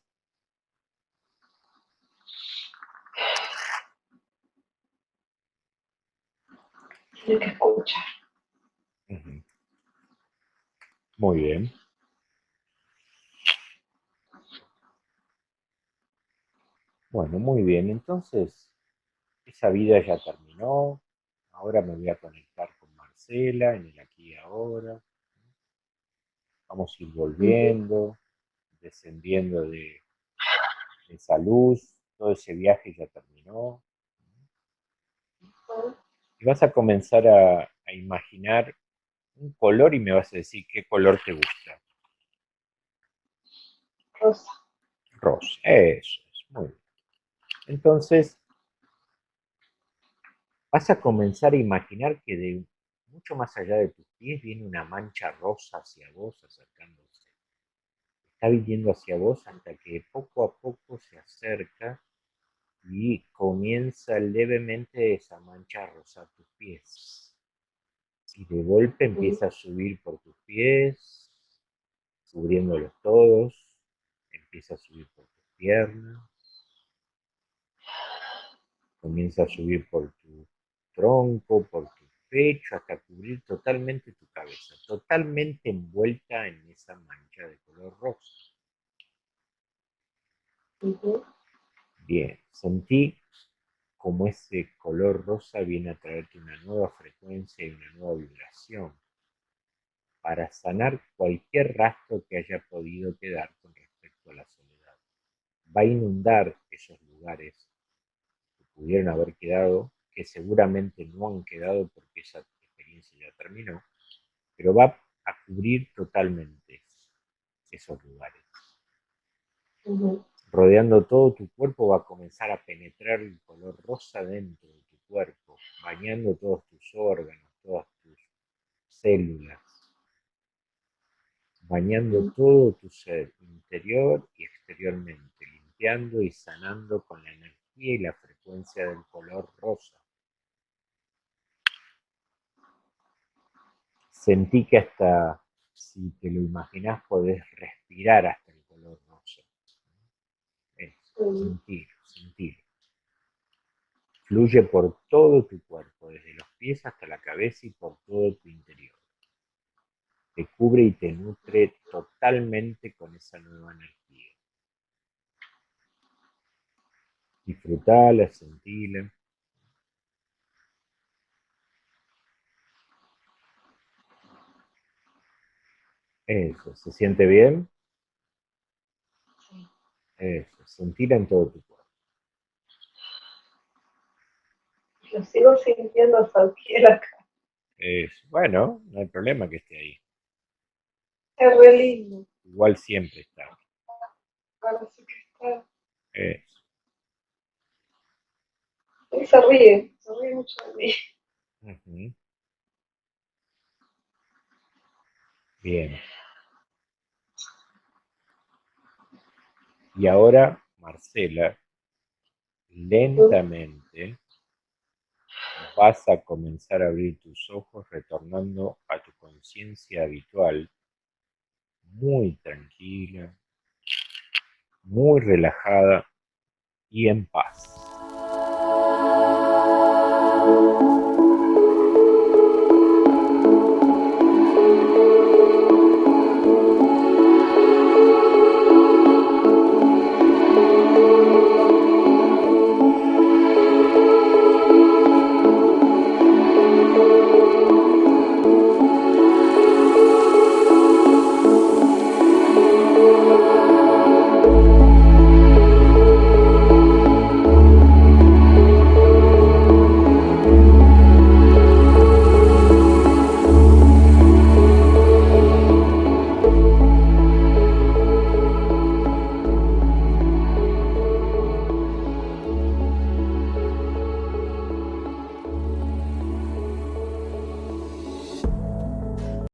Tiene que escuchar. Ujú. Muy bien. Bueno, muy bien. Entonces, esa vida ya terminó. Ahora me voy a conectar con Marcela en el aquí y ahora. Vamos a ir Ujú. volviendo, descendiendo de esa luz. Todo ese viaje ya terminó. Y vas a comenzar a imaginar un color y me vas a decir qué color te gusta. Rosa. Rosa. Eso es. Muy bien. Entonces, vas a comenzar a imaginar que de mucho más allá de tus pies viene una mancha rosa hacia vos acercándose. Está viniendo hacia vos hasta que poco a poco se acerca y comienza levemente esa mancha a rozar tus pies. Y de golpe Ujú. empieza a subir por tus pies, cubriéndolos todos, empieza a subir por tus piernas, comienza a subir por tu tronco, por tu pecho, hasta cubrir totalmente tu cabeza, totalmente envuelta en esa mancha de color rosa. Ujú. Bien, sentí como ese color rosa viene a traerte una nueva frecuencia y una nueva vibración para sanar cualquier rastro que haya podido quedar con respecto a la soledad. Va a inundar esos lugares que pudieron haber quedado que seguramente no han quedado porque esa experiencia ya terminó, pero va a cubrir totalmente esos lugares. Rodeando todo tu cuerpo va a comenzar a penetrar el color rosa dentro de tu cuerpo, bañando todos tus órganos, todas tus células, bañando todo tu ser, interior y exteriormente, limpiando y sanando con la energía y la frecuencia del color rosa. Sentí que hasta, si te lo imaginás, podés respirar hasta el color rosa. Sentir, sentir. Fluye por todo tu cuerpo, desde los pies hasta la cabeza y por todo tu interior. Te cubre y te nutre totalmente con esa nueva energía. Disfrutala, sentila. Eso, ¿se siente bien? Sí. Eso, sentila en todo tu cuerpo. Lo sigo sintiendo hasta aquí acá. Eso, bueno, no hay problema que esté ahí. Es re lindo. Igual siempre está. Ahora sí que está. Eso. Y se ríe mucho de mí. Uh-huh. Bien. Y ahora, Marcela, lentamente vas a comenzar a abrir tus ojos retornando a tu conciencia habitual, muy tranquila, muy relajada y en paz.